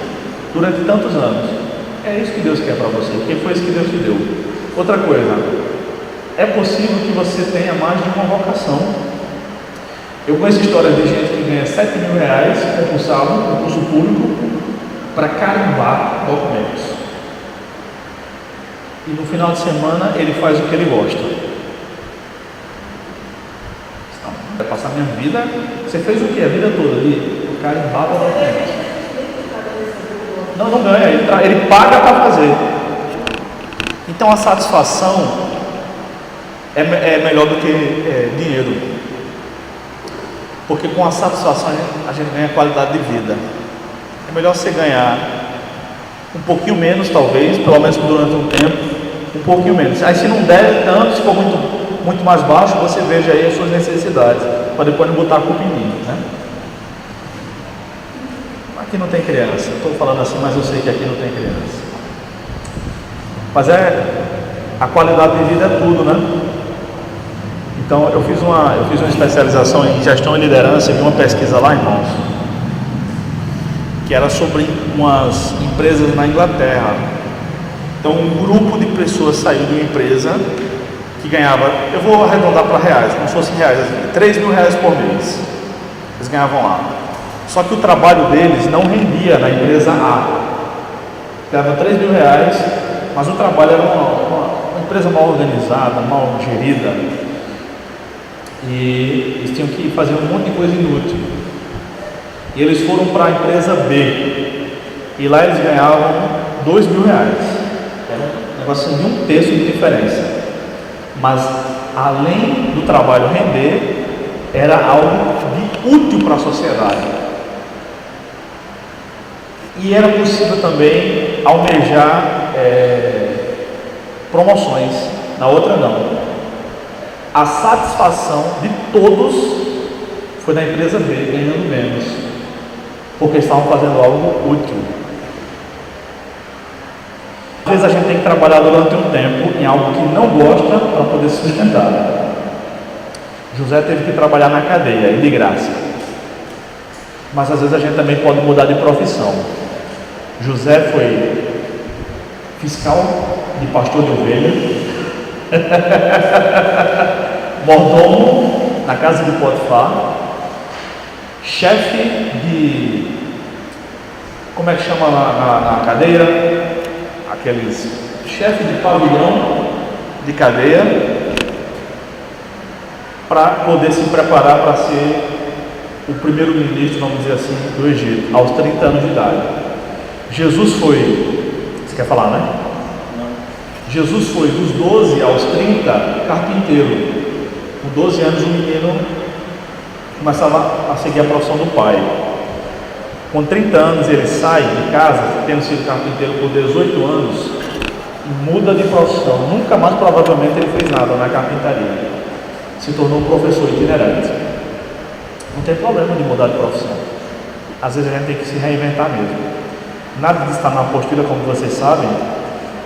durante tantos anos. É isso que Deus quer para você, porque foi isso que Deus te deu. Outra coisa, é possível que você tenha mais de uma vocação. Eu conheço histórias de gente que ganha R$7.000 concursado, concurso público, para carimbar documentos. E no final de semana ele faz o que ele gosta. Vai passar minha vida. Você fez o que a vida toda ali? O cara embaba documentos. Não ganha, ele paga para fazer. Então a satisfação é melhor do que dinheiro. Porque com a satisfação a gente ganha qualidade de vida. É melhor você ganhar um pouquinho menos, talvez, pelo menos durante um tempo, um pouquinho menos. Aí se não der tanto, se for muito mais baixo, você veja aí as suas necessidades, para depois não botar a culpa em mim, né? Aqui não tem criança, estou falando assim, mas eu sei que aqui não tem criança. Mas a qualidade de vida é tudo, né? Então eu fiz uma especialização em gestão e liderança e vi uma pesquisa lá, irmãos, que era sobre umas empresas na Inglaterra. Então um grupo de pessoas saiu de uma empresa que ganhava, eu vou arredondar para reais, como se fossem reais, assim, R$3.000 por mês. Eles ganhavam lá. Só que o trabalho deles não rendia na empresa A. Ganhava R$3.000, mas o trabalho era uma empresa mal organizada, mal gerida. E eles tinham que fazer um monte de coisa inútil. E eles foram para a empresa B. E lá eles ganhavam R$2.000. Era um negócio de um terço de diferença. Mas além do trabalho render, era algo de útil para a sociedade. E era possível também almejar promoções. Na outra não. A satisfação de todos foi na empresa B, ganhando menos, porque estavam fazendo algo útil. Às vezes a gente tem que trabalhar durante um tempo em algo que não gosta para poder se sustentar. José teve que trabalhar na cadeia, e de graça. Mas às vezes a gente também pode mudar de profissão. José foi fiscal de pastor de ovelha, mordomo na casa de Potifar, chefe de, como é que chama na cadeia? Aqueles chefe de pavilhão de cadeia, para poder se preparar para ser o primeiro-ministro, vamos dizer assim, do Egito, aos 30 anos de idade. Jesus foi, você quer falar, né? Jesus foi dos 12 aos 30 carpinteiro. Com 12 anos o menino começava a seguir a profissão do pai. Com 30 anos ele sai de casa, tendo sido carpinteiro por 18 anos, e muda de profissão. Nunca mais provavelmente ele fez nada na carpintaria. Se tornou um professor itinerante. Não tem problema de mudar de profissão. Às vezes a gente tem que se reinventar mesmo. Nada de estar na apostila, como vocês sabem,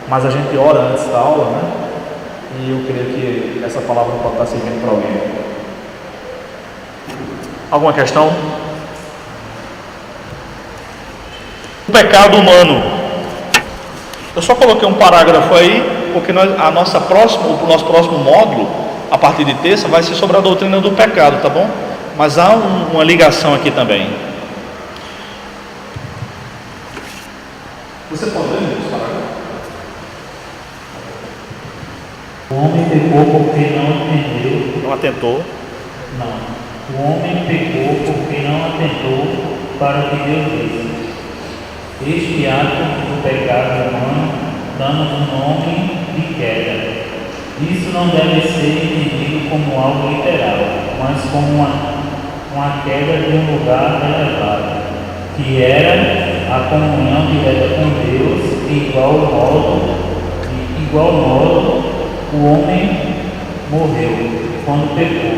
mas a gente ora antes da aula, né? E eu creio que essa palavra pode estar servindo para alguém. Alguma questão? O pecado humano. Eu só coloquei um parágrafo aí, porque o nosso próximo módulo, a partir de terça, vai ser sobre a doutrina do pecado, tá bom? Mas há uma ligação aqui também. Você pode ler esse parágrafo? O homem pecou porque não entendeu. Não atentou. Não. O homem pecou porque não atentou para o que Deus disse. Este ato do pecado humano dá-nos um nome de queda. Isso não deve ser entendido como algo literal, mas como uma queda de um lugar elevado, que era a comunhão direta com Deus. De igual modo, o homem morreu quando pecou.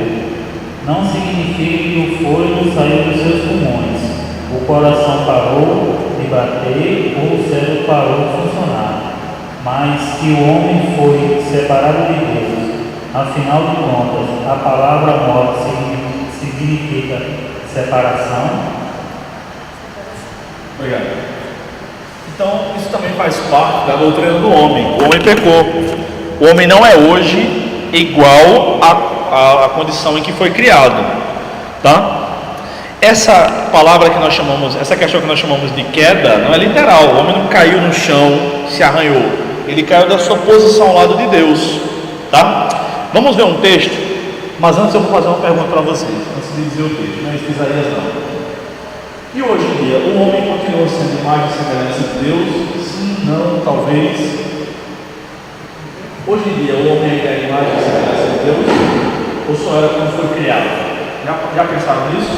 Não significa que o fôlego saiu dos seus pulmões, o coração parou de bater ou o cérebro parou de funcionar, mas que o homem foi separado de Deus. Afinal de contas, a palavra morte significa separação. Obrigado. Então, isso também faz parte da doutrina do homem. O homem pecou. O homem não é hoje igual à condição em que foi criado, tá? Essa palavra que nós chamamos, essa questão que nós chamamos de queda, não é literal. O homem não caiu no chão, se arranhou. Ele caiu da sua posição ao lado de Deus, tá? Vamos ver um texto, mas antes eu vou fazer uma pergunta para vocês, antes de dizer o texto, não é Isaías não. E hoje em dia, o homem continua sendo imagem e semelhança de Deus? Sim, não, talvez. Hoje em dia, o homem ainda é imagem e semelhança de Deus? Ou só era quando foi criado? Já pensaram nisso?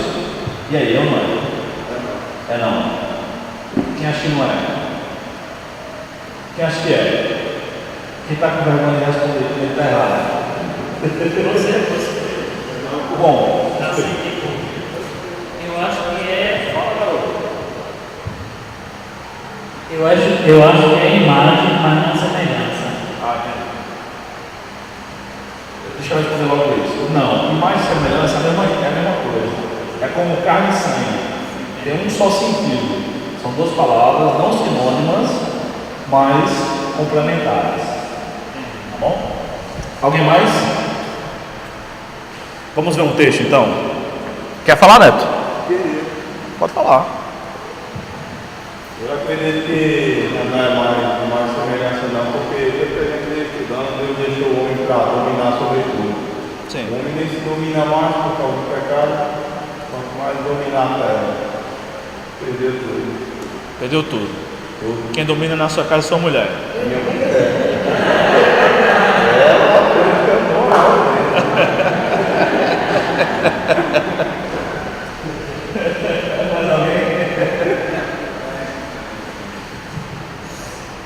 E aí, eu não é? É não. Quem acha que não é? Quem acha que é? Quem está com vergonha de responder que ele está errado? Você. Bom, eu acho que é. Eu acho que é imagem, mas não semelhança. Deixa eu responder logo isso. Não, imagem e semelhança é a mesma coisa. É como carne e sangue. Tem um só sentido. São duas palavras não sinônimas, mas complementares. Tá bom? Alguém mais? Vamos ver um texto então. Quer falar, Neto? Pode falar. Eu acredito que não é mais semelhança não, porque desde que a gente vem estudando, Deus deixou o homem para dominar sobre tudo. Sim. O homem nem se domina mais por causa do pecado, quanto mais dominar a terra. Perdeu tudo. Perdeu tudo. Quem domina na sua casa é sua mulher. Minha mulher. É uma coisa moral.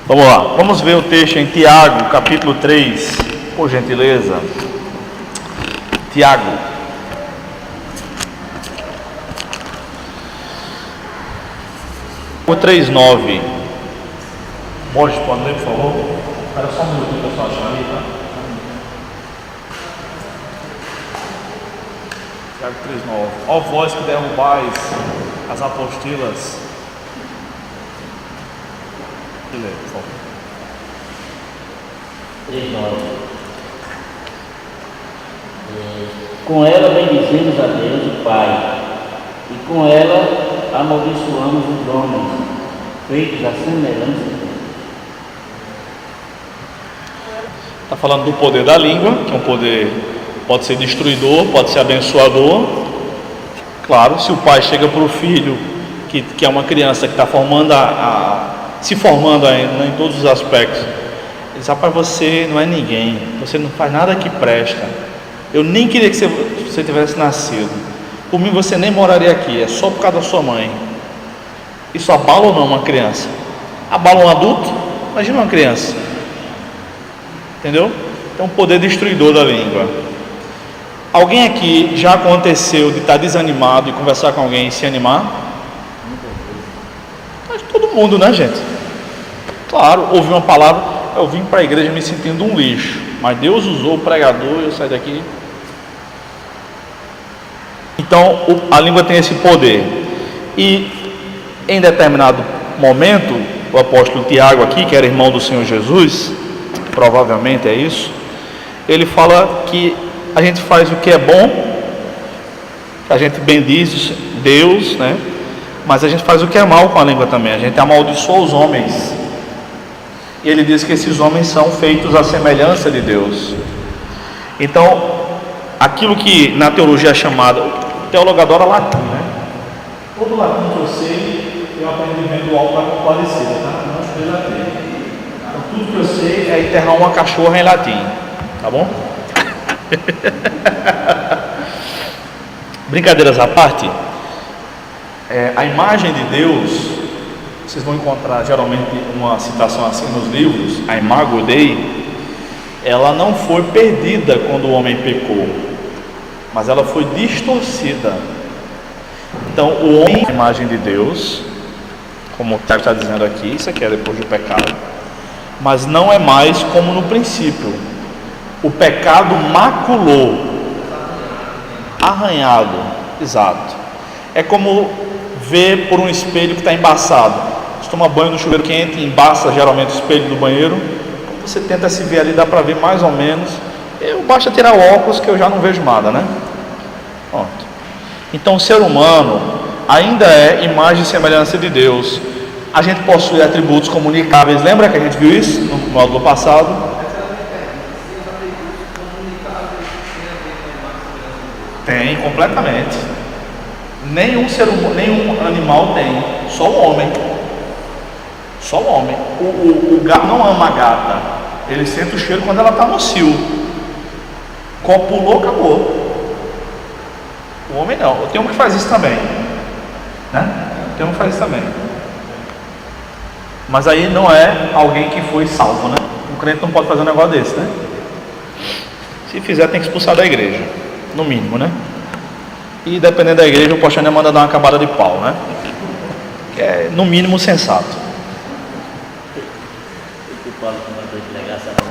Vamos lá, vamos ver o texto em Tiago, capítulo 3, por gentileza. Tiago. O 3:9. Borges, pode ler, por favor? Espera só um minutinho, pessoal, achar ali, tá? Tiago 3:9. Ó vós que derrubais as apostilas. Que lê, por favor. 3:9. Com ela bendizemos a Deus, o Pai, e com ela amaldiçoamos os homens, feitos à semelhança de Deus. Está falando do poder da língua, que é um poder, pode ser destruidor, pode ser abençoador. Claro, se o pai chega para o filho, que é uma criança que está formando se formando ainda em todos os aspectos, ele diz: rapaz, você não é ninguém, você não faz nada que presta, eu nem queria que você tivesse nascido, por mim você nem moraria aqui, é só por causa da sua mãe. Isso abala ou não uma criança? Abala um adulto? Imagina uma criança. Entendeu? É um poder destruidor da língua. Alguém aqui já aconteceu de estar desanimado e conversar com alguém e se animar? Mas todo mundo, né, gente? Claro, ouvi uma palavra, eu vim para a igreja me sentindo um lixo, mas Deus usou o pregador e eu saí daqui. Então a língua tem esse poder. E em determinado momento, o apóstolo Tiago aqui, que era irmão do Senhor Jesus, provavelmente é isso, ele fala que a gente faz o que é bom, a gente bendiz Deus, né? Mas a gente faz o que é mal com a língua também, a gente amaldiçoa os homens. E ele diz que esses homens são feitos à semelhança de Deus. Então, aquilo que na teologia é chamado, o teólogo adora latim, né? Todo latim que eu sei, eu aprendi vendo algo da Compadecida, tá? Não estudei latim. Então, tudo que eu sei é enterrar uma cachorra em latim, tá bom? Brincadeiras à parte, a imagem de Deus, vocês vão encontrar geralmente uma citação assim nos livros, a Imago Dei, ela não foi perdida quando o homem pecou, mas ela foi distorcida. Então o homem é a imagem de Deus, como o Tiago está dizendo aqui, isso aqui é depois do pecado, mas não é mais como no princípio. O pecado maculou, arranhado, exato. É como ver por um espelho que está embaçado. Você toma banho no chuveiro quente, embaça geralmente o espelho do banheiro. Você tenta se ver ali, dá para ver mais ou menos. Basta tirar o óculos que eu já não vejo nada, né? Pronto. Então o ser humano ainda é imagem e semelhança de Deus. A gente possui atributos comunicáveis. Lembra que a gente viu isso no módulo passado? Tem, completamente. Nenhum ser humano, nenhum animal tem, só o homem. Só o homem. O gato não ama a gata, ele sente o cheiro quando ela está no cio. Copulou, acabou. O homem não. Tem um que faz isso também, né? Tem um que faz isso também. Mas aí não é alguém que foi salvo, né? O crente não pode fazer um negócio desse, né? Se fizer, tem que expulsar da igreja, no mínimo, né? E dependendo da igreja, o pastor ainda manda dar uma acabada de pau, né? Que é no mínimo sensato. O Paulo comentou de pregação. É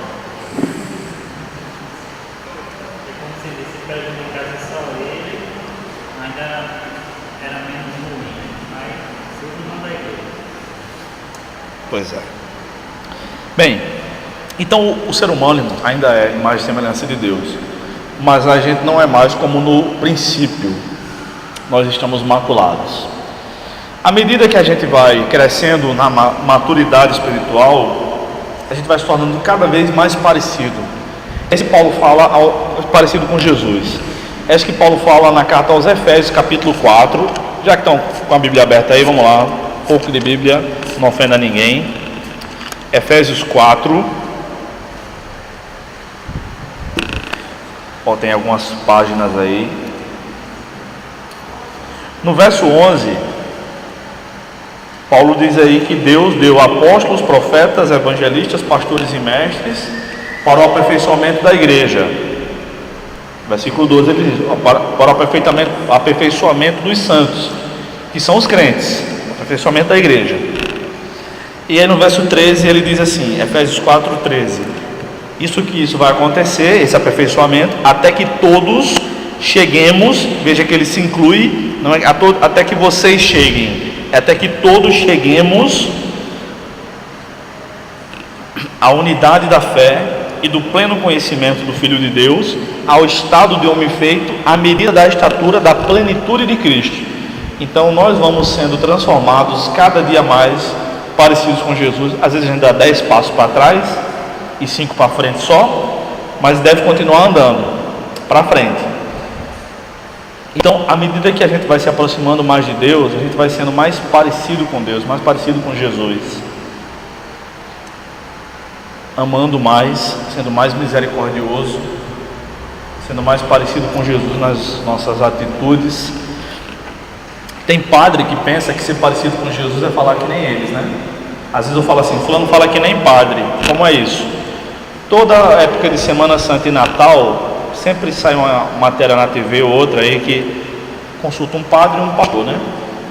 como se ele pega em casa só ele, ainda era menos ruim, mas sempre manda a igreja. Pois é. Bem, então o ser humano, irmão, ainda é imagem e semelhança de Deus, mas a gente não é mais como no princípio. Nós estamos maculados. À medida que a gente vai crescendo na maturidade espiritual, a gente vai se tornando cada vez mais parecido. Esse Paulo fala parecido com Jesus. Esse que Paulo fala na carta aos Efésios, capítulo 4, Já que estão com a Bíblia aberta aí, vamos lá. Um pouco de Bíblia, não ofenda ninguém. Efésios 4. Ó, tem algumas páginas aí. No verso 11, Paulo diz aí que Deus deu apóstolos, profetas, evangelistas, pastores e mestres para o aperfeiçoamento da igreja. Versículo 12 ele diz: para o aperfeiçoamento dos santos, que são os crentes, o aperfeiçoamento da igreja. E aí no verso 13 ele diz assim, Efésios 4:13: isso vai acontecer, esse aperfeiçoamento, até que todos cheguemos. Veja que ele se inclui, não é até que vocês cheguem, é até que todos cheguemos à unidade da fé e do pleno conhecimento do Filho de Deus, ao estado de homem feito, à medida da estatura da plenitude de Cristo. Então nós vamos sendo transformados cada dia mais parecidos com Jesus. Às vezes a gente dá 10 passos para trás e 5 para frente só, mas deve continuar andando para frente. Então, à medida que a gente vai se aproximando mais de Deus, a gente vai sendo mais parecido com Deus, mais parecido com Jesus, amando mais, sendo mais misericordioso, sendo mais parecido com Jesus nas nossas atitudes. Tem padre que pensa que ser parecido com Jesus é falar que nem eles, né? Às vezes eu falo assim, fulano fala que nem padre. Como é isso? Toda época de Semana Santa e Natal, sempre sai uma matéria na TV ou outra aí que consulta um padre e um pastor, né?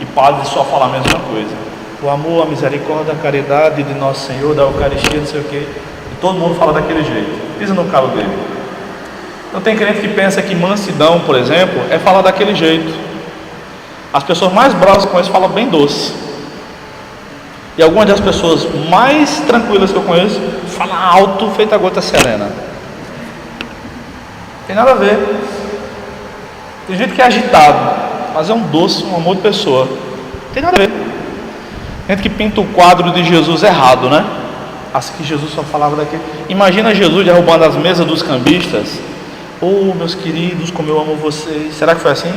E padre só fala a mesma coisa: o amor, a misericórdia, a caridade de Nosso Senhor, da Eucaristia, não sei o quê. E todo mundo fala daquele jeito, pisa no calo dele. Então tem crente que pensa que mansidão, por exemplo, é falar daquele jeito. As pessoas mais bravas que eu conheço falam bem doce. E algumas das pessoas mais tranquilas que eu conheço falam alto, feita gota serena. Tem nada a ver. Tem gente que é agitado, mas é um doce, um amor de pessoa. Tem nada a ver. Gente que pinta o quadro de Jesus errado, né? Assim que Jesus só falava daquele. Imagina Jesus derrubando as mesas dos cambistas. Oh, meus queridos, como eu amo vocês. Será que foi assim?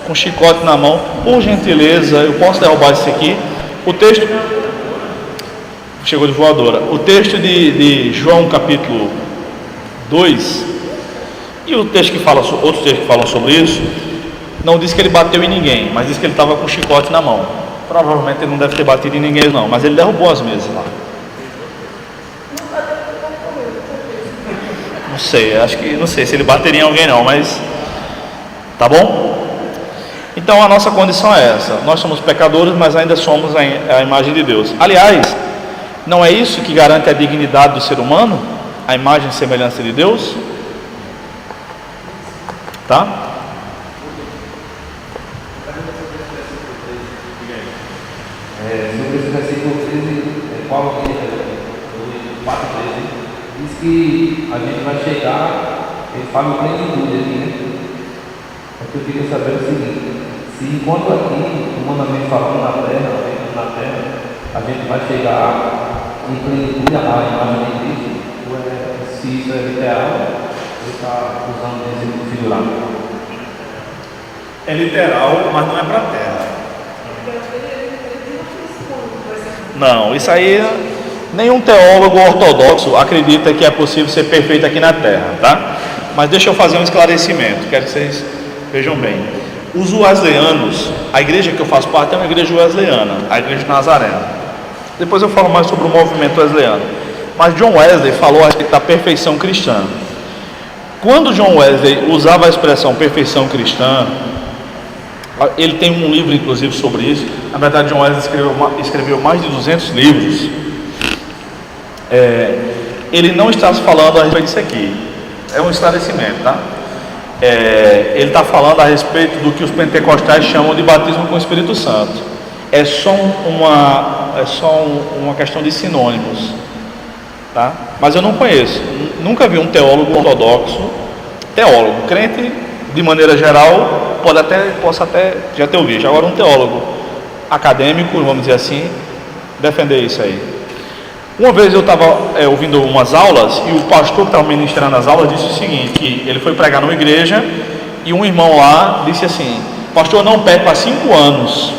Com chicote na mão. Por gentileza, eu posso derrubar isso aqui? O texto chegou de voadora. O texto de João capítulo 2 e o texto que fala, outros textos que falam sobre isso, não diz que ele bateu em ninguém, mas diz que ele estava com o chicote na mão. Provavelmente ele não deve ter batido em ninguém não, mas ele derrubou as mesas lá. Não sei, acho que não sei se ele bateria em alguém não, mas tá bom? Então a nossa condição é essa. Nós somos pecadores, mas ainda somos a imagem de Deus. Aliás, não é isso que garante a dignidade do ser humano? A imagem e semelhança de Deus? Tá? Sobre esse versículo 13, Paulo 4:13, diz que a gente vai chegar, ele fala em plenitude aqui, né? É que eu queria saber o seguinte: se enquanto aqui, humanamente falando na terra, a gente vai chegar em plenitude à imagem de Cristo, se isso é literal, ele está usando esse figurado. É literal, mas não é para a terra. Não, isso aí nenhum teólogo ortodoxo acredita que é possível ser perfeito aqui na terra, tá? Mas deixa eu fazer um esclarecimento, quero que vocês vejam bem. Os wesleyanos, a igreja que eu faço parte é uma igreja wesleyana, a igreja de Nazareno. Depois eu falo mais sobre o movimento wesleyano. Mas John Wesley falou a respeito da perfeição cristã. Quando John Wesley usava a expressão perfeição cristã, ele tem um livro inclusive sobre isso. Na verdade, John Wesley escreveu mais de 200 livros. Ele não está falando a respeito disso aqui. É um esclarecimento, tá? Ele está falando a respeito do que os pentecostais chamam de batismo com o Espírito Santo. É só uma questão de sinônimos, tá? Mas eu não conheço, nunca vi um teólogo ortodoxo, crente de maneira geral, possa até já ter ouvido. Agora um teólogo acadêmico, vamos dizer assim, defender isso aí. Uma vez eu estava ouvindo umas aulas e o pastor que estava ministrando as aulas disse o seguinte, que ele foi pregar numa igreja e um irmão lá disse assim: Pastor, não peco há 5 anos.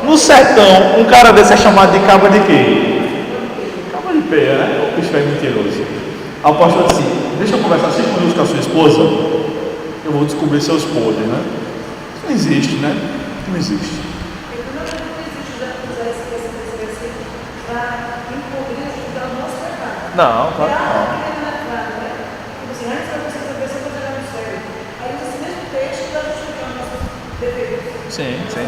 No sertão, um cara desse é chamado de caba de quê? Caba de pé, né? O bicho é mentiroso. Aí o pastor disse: deixa eu conversar 5 minutos com a sua esposa, eu vou descobrir seus podres, né? Isso não existe, né? Não existe. Não, claro que não. Sim, sim.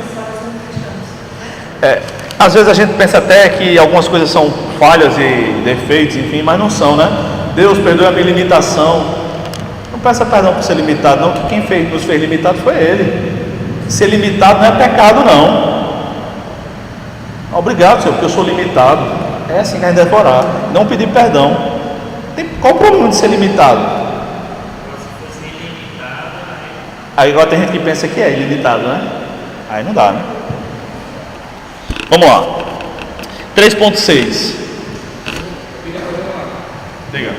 Às vezes a gente pensa até que algumas coisas são falhas e defeitos, enfim, mas não são, né? Deus perdoa a minha limitação. Não peça perdão por ser limitado, não, que quem nos fez limitado foi Ele. Ser limitado não é pecado, não. Obrigado, Senhor, porque eu sou limitado. É assim, né? Devorar. Não pedir perdão. Qual o problema de ser limitado? Aí agora tem gente que pensa que é ilimitado, né? Aí não dá, né? Vamos lá. 3.6. Diga.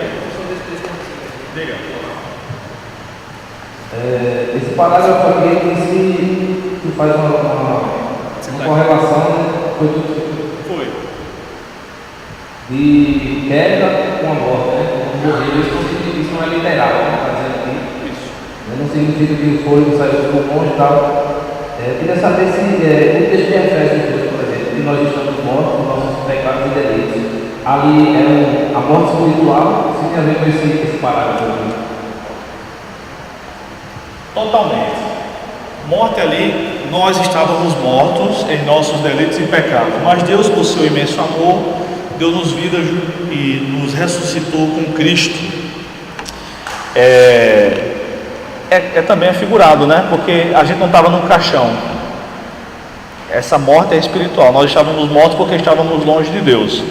Esse parágrafo aqui que faz uma correlação, né? Foi. De queda com a morte, né? Isso não é literal, né? Fazendo aqui. Isso. Não significa que o fôlego saiu do pulmão e tal. Eu queria saber se o texto de Efésios 2, por exemplo, que nós estamos mortos por nossos pecados e delitos, ali é a morte espiritual, se tem a ver com esse parágrafo aqui. Totalmente. Morte ali, nós estávamos mortos em nossos delitos e pecados, mas Deus, por seu imenso amor, deu-nos vida e nos ressuscitou com Cristo. Também é figurado, né? Porque a gente não estava num caixão. Essa morte é espiritual. Nós estávamos mortos porque estávamos longe de Deus.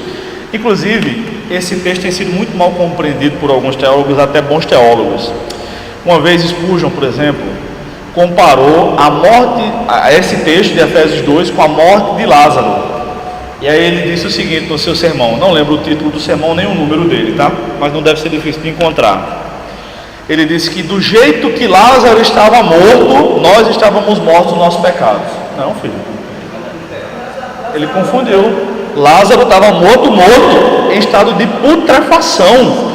Inclusive, esse texto tem sido muito mal compreendido por alguns teólogos, até bons teólogos. Uma vez Spurgeon, por exemplo, comparou esse texto de Efésios 2 com a morte de Lázaro. E aí ele disse o seguinte no seu sermão, não lembro o título do sermão nem o número dele, tá? Mas não deve ser difícil de encontrar. Ele disse que do jeito que Lázaro estava morto, nós estávamos mortos nos nossos pecados. Não, filho. Ele confundiu. Lázaro estava morto em estado de putrefação.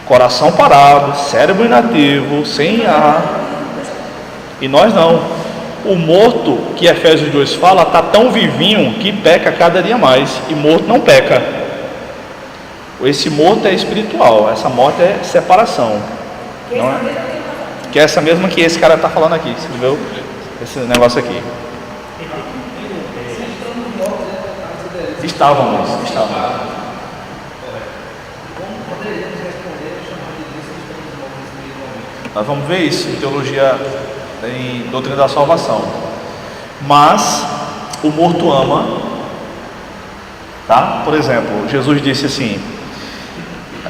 Coração parado, cérebro inativo, sem ar. E nós não. O morto que Efésios 2 fala está tão vivinho que peca cada dia mais. E morto não peca. Esse morto é espiritual, essa morte é separação, não é? Que é essa mesma que esse cara está falando aqui, você viu esse negócio aqui? Estávamos. Nós vamos ver isso em teologia, em doutrina da salvação. Mas o morto ama, tá? Por exemplo, Jesus disse assim: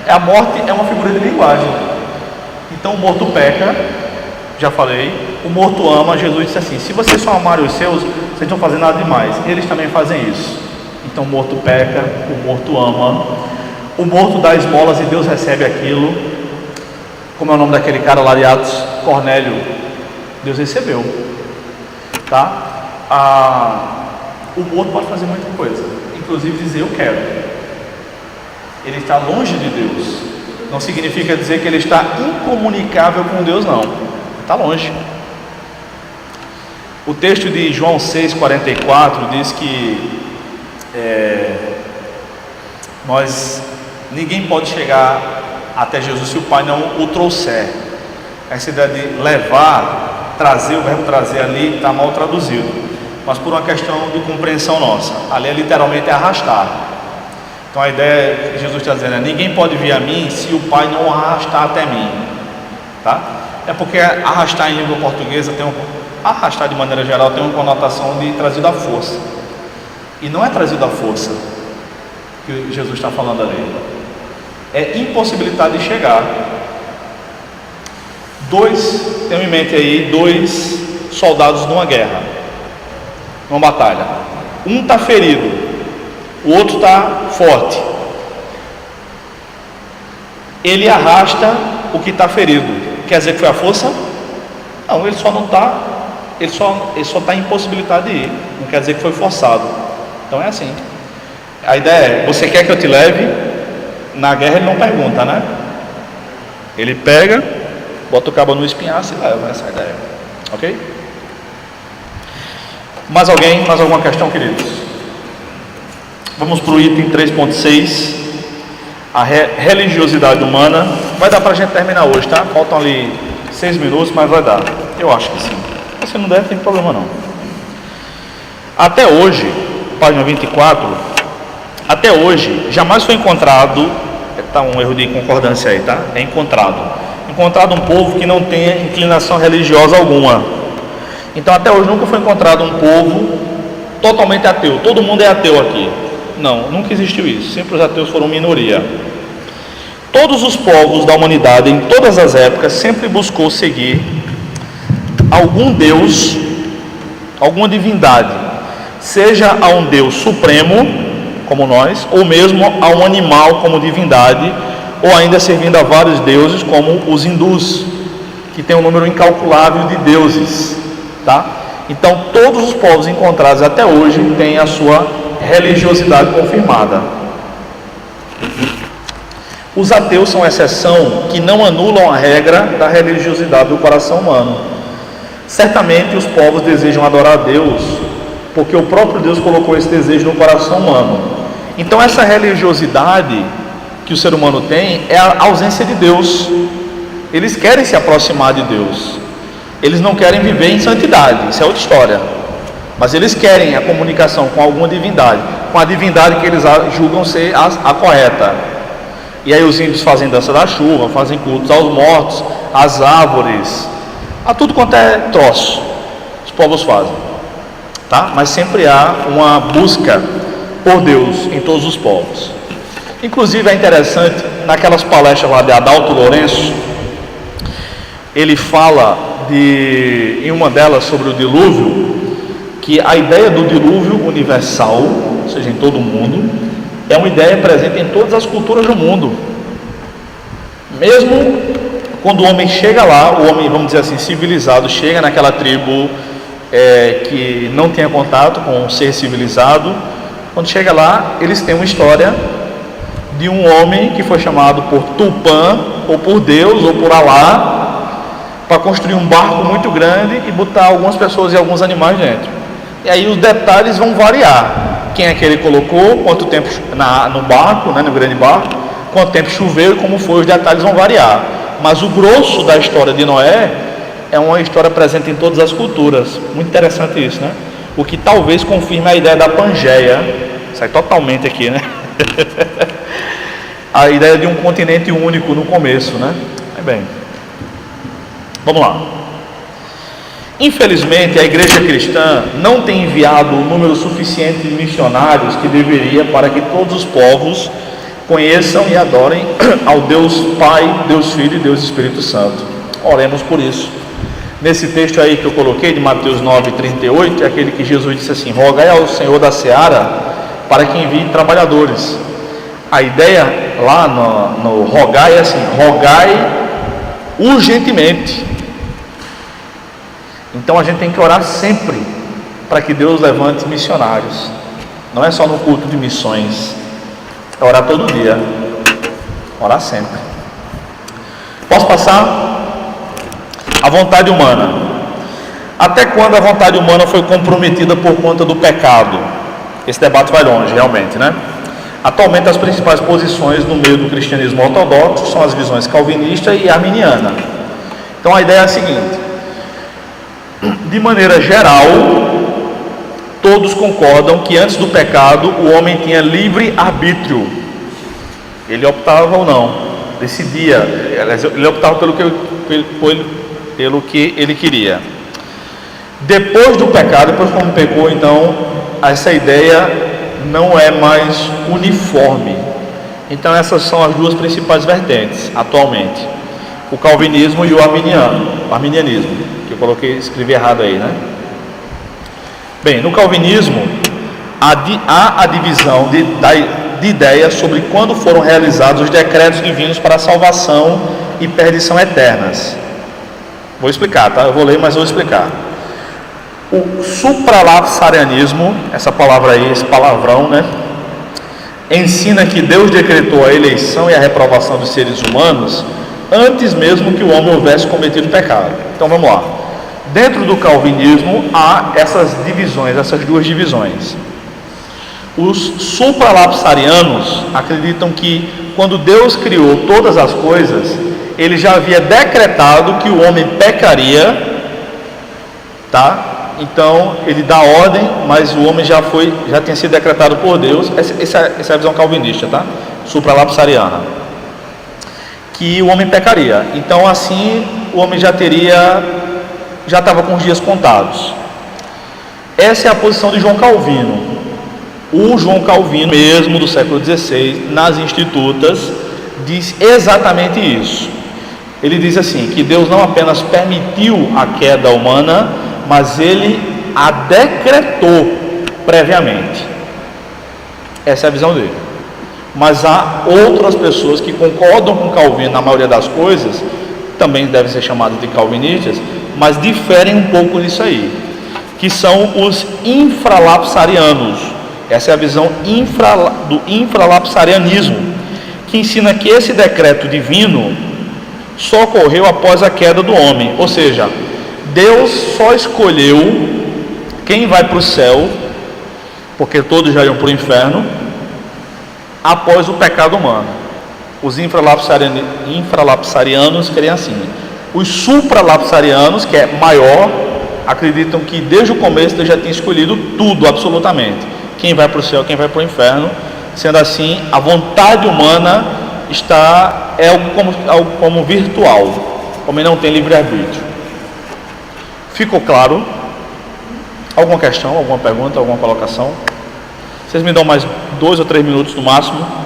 a morte é uma figura de linguagem. Então o morto peca, já falei. O morto ama. Jesus disse assim: se vocês só amarem os seus, vocês não fazem nada demais. Eles também fazem isso. Então o morto peca, o morto ama. O morto dá esmolas e Deus recebe aquilo. Como é o nome daquele cara lá de Atos? Cornélio. Deus recebeu, tá? O morto pode fazer muita coisa, inclusive dizer eu quero. Ele está longe de Deus. Não significa dizer que ele está incomunicável com Deus, não. Está longe. O texto de João 6,44 diz que ninguém pode chegar até Jesus se o Pai não o trouxer. Essa ideia de levar, trazer, o verbo trazer ali está mal traduzido, mas por uma questão de compreensão nossa. Ali é literalmente arrastar. Então a ideia que Jesus está dizendo é: ninguém pode vir a mim se o Pai não arrastar até mim, tá? É porque arrastar em língua portuguesa arrastar de maneira geral tem uma conotação de trazido à força, e não é trazido à força que Jesus está falando ali, é impossibilidade de chegar. Tenham em mente aí 2 soldados numa guerra, numa batalha. Um está ferido, o outro está forte. Ele arrasta o que está ferido. quer dizer que foi a força? Não, ele só não está, ele só está impossibilitado de ir, não quer dizer que foi forçado. Então é assim. A ideia é, você quer que eu te leve? Na guerra ele não pergunta, né? Ele pega, bota o cabo no espinhaço e leva. Essa é a ideia. Ok? Mais alguém? Mais alguma questão, queridos? Vamos para o item 3.6. A religiosidade humana. Vai dar para a gente terminar hoje, tá? Faltam ali 6 minutos, mas vai dar. Eu acho que sim. Se não der, não tem problema não. Até hoje, página 24, até hoje, jamais foi encontrado, está um erro de concordância aí, tá? É encontrado um povo que não tenha inclinação religiosa alguma. Então até hoje nunca foi encontrado um povo totalmente ateu. Todo mundo é ateu aqui. Não, nunca existiu isso. Sempre os ateus foram minoria. Todos os povos da humanidade, em todas as épocas, sempre buscou seguir algum Deus, alguma divindade, seja a um Deus supremo, como nós, ou mesmo a um animal como divindade, ou ainda servindo a vários deuses, como os hindus, que tem um número incalculável de deuses, tá? Então todos os povos encontrados até hoje têm a sua religiosidade confirmada. Os ateus são a exceção que não anulam a regra da religiosidade do coração humano. Certamente os povos desejam adorar a Deus, porque o próprio Deus colocou esse desejo no coração humano. Então essa religiosidade que o ser humano tem é a ausência de Deus. Eles querem se aproximar de Deus, eles não querem viver em santidade, isso é outra história, mas eles querem a comunicação com alguma divindade, com a divindade que eles julgam ser a correta. E aí os índios fazem dança da chuva, fazem cultos aos mortos, às árvores, a tudo quanto é troço, os povos fazem, tá? Mas sempre há uma busca por Deus em todos os povos. Inclusive é interessante, naquelas palestras lá de Adalto Lourenço, ele fala em uma delas sobre o dilúvio, que a ideia do dilúvio universal, ou seja, em todo o mundo, é uma ideia presente em todas as culturas do mundo. Mesmo quando o homem chega lá, o homem, vamos dizer assim, civilizado, chega naquela tribo que não tinha contato com um ser civilizado, quando chega lá, eles têm uma história de um homem que foi chamado por Tupã, ou por Deus, ou por Alá, para construir um barco muito grande e botar algumas pessoas e alguns animais dentro. E aí os detalhes vão variar. Quem é que ele colocou, quanto tempo no barco, né, no grande barco, quanto tempo choveu e como foi, os detalhes vão variar. Mas o grosso da história de Noé é uma história presente em todas as culturas. Muito interessante isso, né? O que talvez confirme a ideia da Pangeia. Sai totalmente aqui, né? A ideia de um continente único no começo, né? Bem, vamos lá. Infelizmente, a igreja cristã não tem enviado o número suficiente de missionários que deveria para que todos os povos conheçam e adorem ao Deus Pai, Deus Filho e Deus Espírito Santo. Oremos por isso. Nesse texto aí que eu coloquei, de Mateus 9:38, é aquele que Jesus disse assim: rogai ao Senhor da seara para que envie trabalhadores. A ideia lá no rogai é assim: rogai urgentemente. Então a gente tem que orar sempre para que Deus levante missionários. Não é só no culto de missões, é orar todo dia, orar sempre. Posso passar? A vontade humana. Até quando a vontade humana foi comprometida por conta do pecado? Esse debate vai longe, realmente, né? Atualmente as principais posições no meio do cristianismo ortodoxo são as visões calvinista e arminiana. Então a ideia é a seguinte: de maneira geral, todos concordam que antes do pecado o homem tinha livre arbítrio. Ele optava ou não, decidia, ele optava pelo que ele queria. Depois do pecado, depois como pecou, então essa ideia não é mais uniforme. Então essas são as duas principais vertentes atualmente: o calvinismo e o arminianismo, que eu escrevi errado aí, né? Bem, no calvinismo há a divisão de ideias sobre quando foram realizados os decretos divinos para a salvação e perdição eternas. Vou explicar, tá? Eu vou ler, mas vou explicar. O supralapsarianismo, essa palavra aí, esse palavrão, né? Ensina que Deus decretou a eleição e a reprovação dos seres humanos antes mesmo que o homem houvesse cometido pecado. Então vamos lá. Dentro do calvinismo há essas divisões, essas duas divisões. Os supralapsarianos acreditam que quando Deus criou todas as coisas, ele já havia decretado que o homem pecaria, tá? Então ele dá ordem, mas o homem já tinha sido decretado por Deus. Essa é a visão calvinista, tá? Supralapsariana, que o homem pecaria. Então assim o homem já estava com os dias contados. Essa é a posição de João Calvino. O João Calvino, mesmo do século XVI, nas Institutas, diz exatamente isso. Ele diz assim, que Deus não apenas permitiu a queda humana, mas ele a decretou previamente. Essa é a visão dele. Mas há outras pessoas que concordam com Calvino na maioria das coisas, também devem ser chamadas de calvinistas, mas diferem um pouco nisso aí, que são os infralapsarianos. Essa é a visão do infralapsarianismo, que ensina que esse decreto divino só ocorreu após a queda do homem, ou seja, Deus só escolheu quem vai para o céu, porque todos já iam para o inferno, após o pecado humano. Os infralapsarianos creem assim. Os supralapsarianos, que é maior, acreditam que desde o começo Deus já tinha escolhido tudo, absolutamente. Quem vai para o céu, quem vai para o inferno. Sendo assim, a vontade humana é algo como virtual. O homem não tem livre-arbítrio. Ficou claro? Alguma questão, alguma pergunta, alguma colocação? Vocês me dão mais 2 ou 3 minutos no máximo?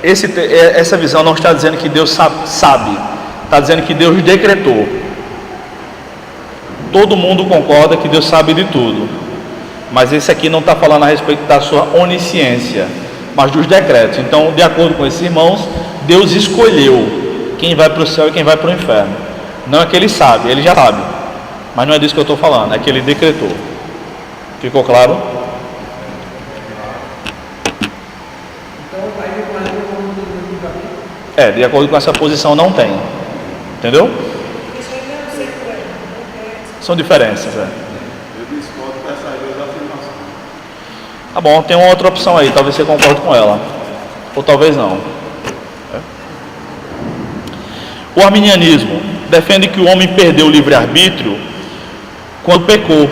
Essa visão não está dizendo que Deus sabe, está dizendo que Deus decretou. Todo mundo concorda que Deus sabe de tudo, mas esse aqui não está falando a respeito da sua onisciência, mas dos decretos. Então, de acordo com esses irmãos, Deus escolheu quem vai para o céu e quem vai para o inferno. Não é que ele sabe, ele já sabe, mas não é disso que eu estou falando, é que ele decretou. Ficou claro? De acordo com essa posição não tem. Entendeu? São diferenças, Eu discordo com essas duas afirmações. Tá bom, tem uma outra opção aí, talvez você concorde com ela, ou talvez não. O arminianismo defende que o homem perdeu o livre-arbítrio quando pecou,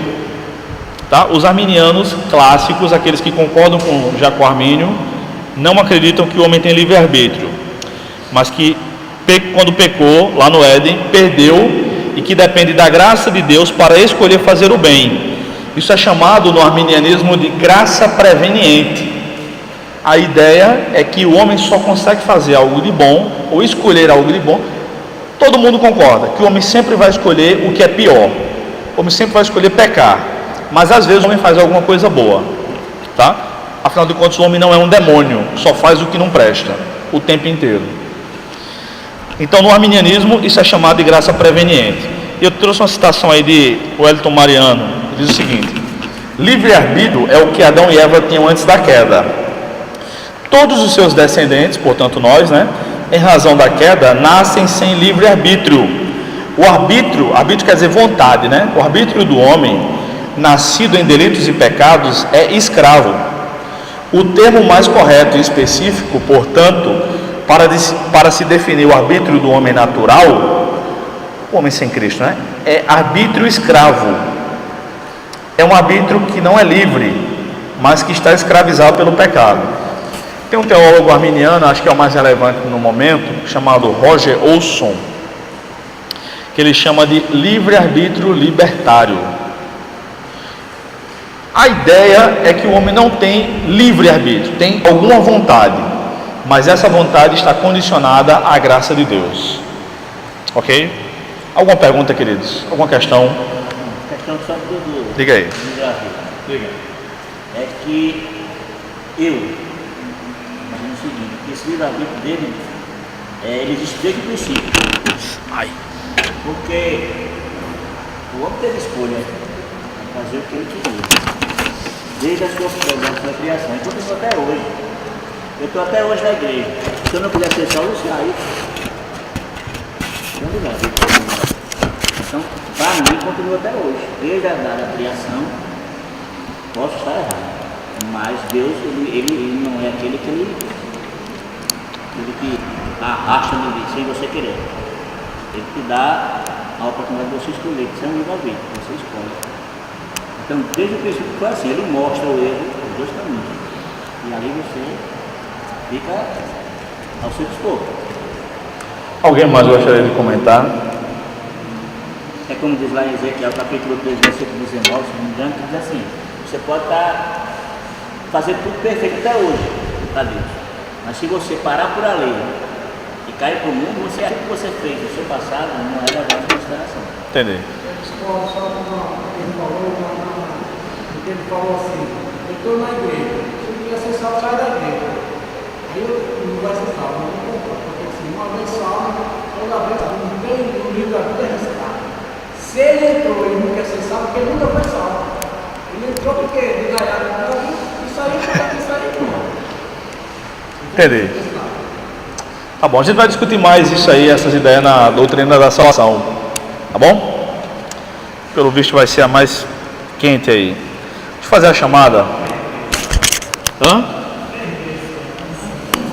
tá? Os arminianos clássicos, aqueles que concordam com Jacob Armínio, não acreditam que o homem tem livre-arbítrio, mas que quando pecou lá no Éden, perdeu, e que depende da graça de Deus para escolher fazer o bem. Isso é chamado no arminianismo de graça preveniente. A ideia é que o homem só consegue fazer algo de bom, ou escolher algo de bom. Todo mundo concorda que o homem sempre vai escolher o que é pior. O homem sempre vai escolher pecar, mas às vezes o homem faz alguma coisa boa, tá? Afinal de contas, o homem não é um demônio, só faz o que não presta o tempo inteiro. Então, no arminianismo, isso é chamado de graça preveniente. Eu trouxe uma citação aí de Wellington Mariano, que diz o seguinte: livre-arbítrio é o que Adão e Eva tinham antes da queda. Todos os seus descendentes, portanto nós, em razão da queda, nascem sem livre-arbítrio. O arbítrio quer dizer vontade, O arbítrio do homem, nascido em delitos e pecados, é escravo. O termo mais correto e específico, portanto, para se definir o arbítrio do homem natural, o homem sem Cristo, é arbítrio escravo. É um arbítrio que não é livre, mas que está escravizado pelo pecado. Tem um teólogo arminiano, acho que é o mais relevante no momento, chamado Roger Olson, que ele chama de livre-arbítrio libertário. A ideia é que o homem não tem livre-arbítrio, tem alguma vontade, mas essa vontade está condicionada à graça de Deus. Ok? Alguma pergunta, queridos? Alguma questão? questão só do Diga aí. do Davi. Diga. É que eu imagino o seguinte, que esse livre-arbítrio dele, ele existe desde o princípio. Ai. Porque o homem teve escolha de fazer o que ele queria. Desde a sua criação, e continua até hoje. Eu estou até hoje na igreja. Se eu não quiser ser salvo, eu saio. Então, para mim, continua até hoje. Desde a da criação, posso estar errado. Mas Deus, ele não é aquele que arrasta sem você querer. Ele te dá a oportunidade de você escolher, que você é um livre-arbítrio, você escolhe. Então, desde o princípio foi assim, ele mostra o erro, os dois caminhos. E ali você fica ao seu dispor. Alguém mais gostaria de comentar? É como diz lá em Ezequiel, capítulo 3, versículo 19, se não me engano, que diz assim, você pode fazer tudo perfeito até hoje para Deus. Mas se você parar por ali e cair para o mundo, você acha que você fez no seu passado não é levado em consideração. Entendi. Ele falou assim, eu estou na igreja, se eu quiser ser salvo, sai da igreja. Aí eu não vai ser salvo, não vou comprar, porque assim, uma vez salvo, toda vez não tem no livro da vida resgate. Se ele entrou e não quer ser salvo, porque ele nunca foi salvo. Ele entrou porque ele ganhava para mim e saiu porque isso aí não. Entendi. Tá bom, a gente vai discutir mais isso aí, essas ideias na doutrina da salvação. Tá bom? Pelo visto vai ser a mais quente aí. Deixa eu fazer a chamada. Hã?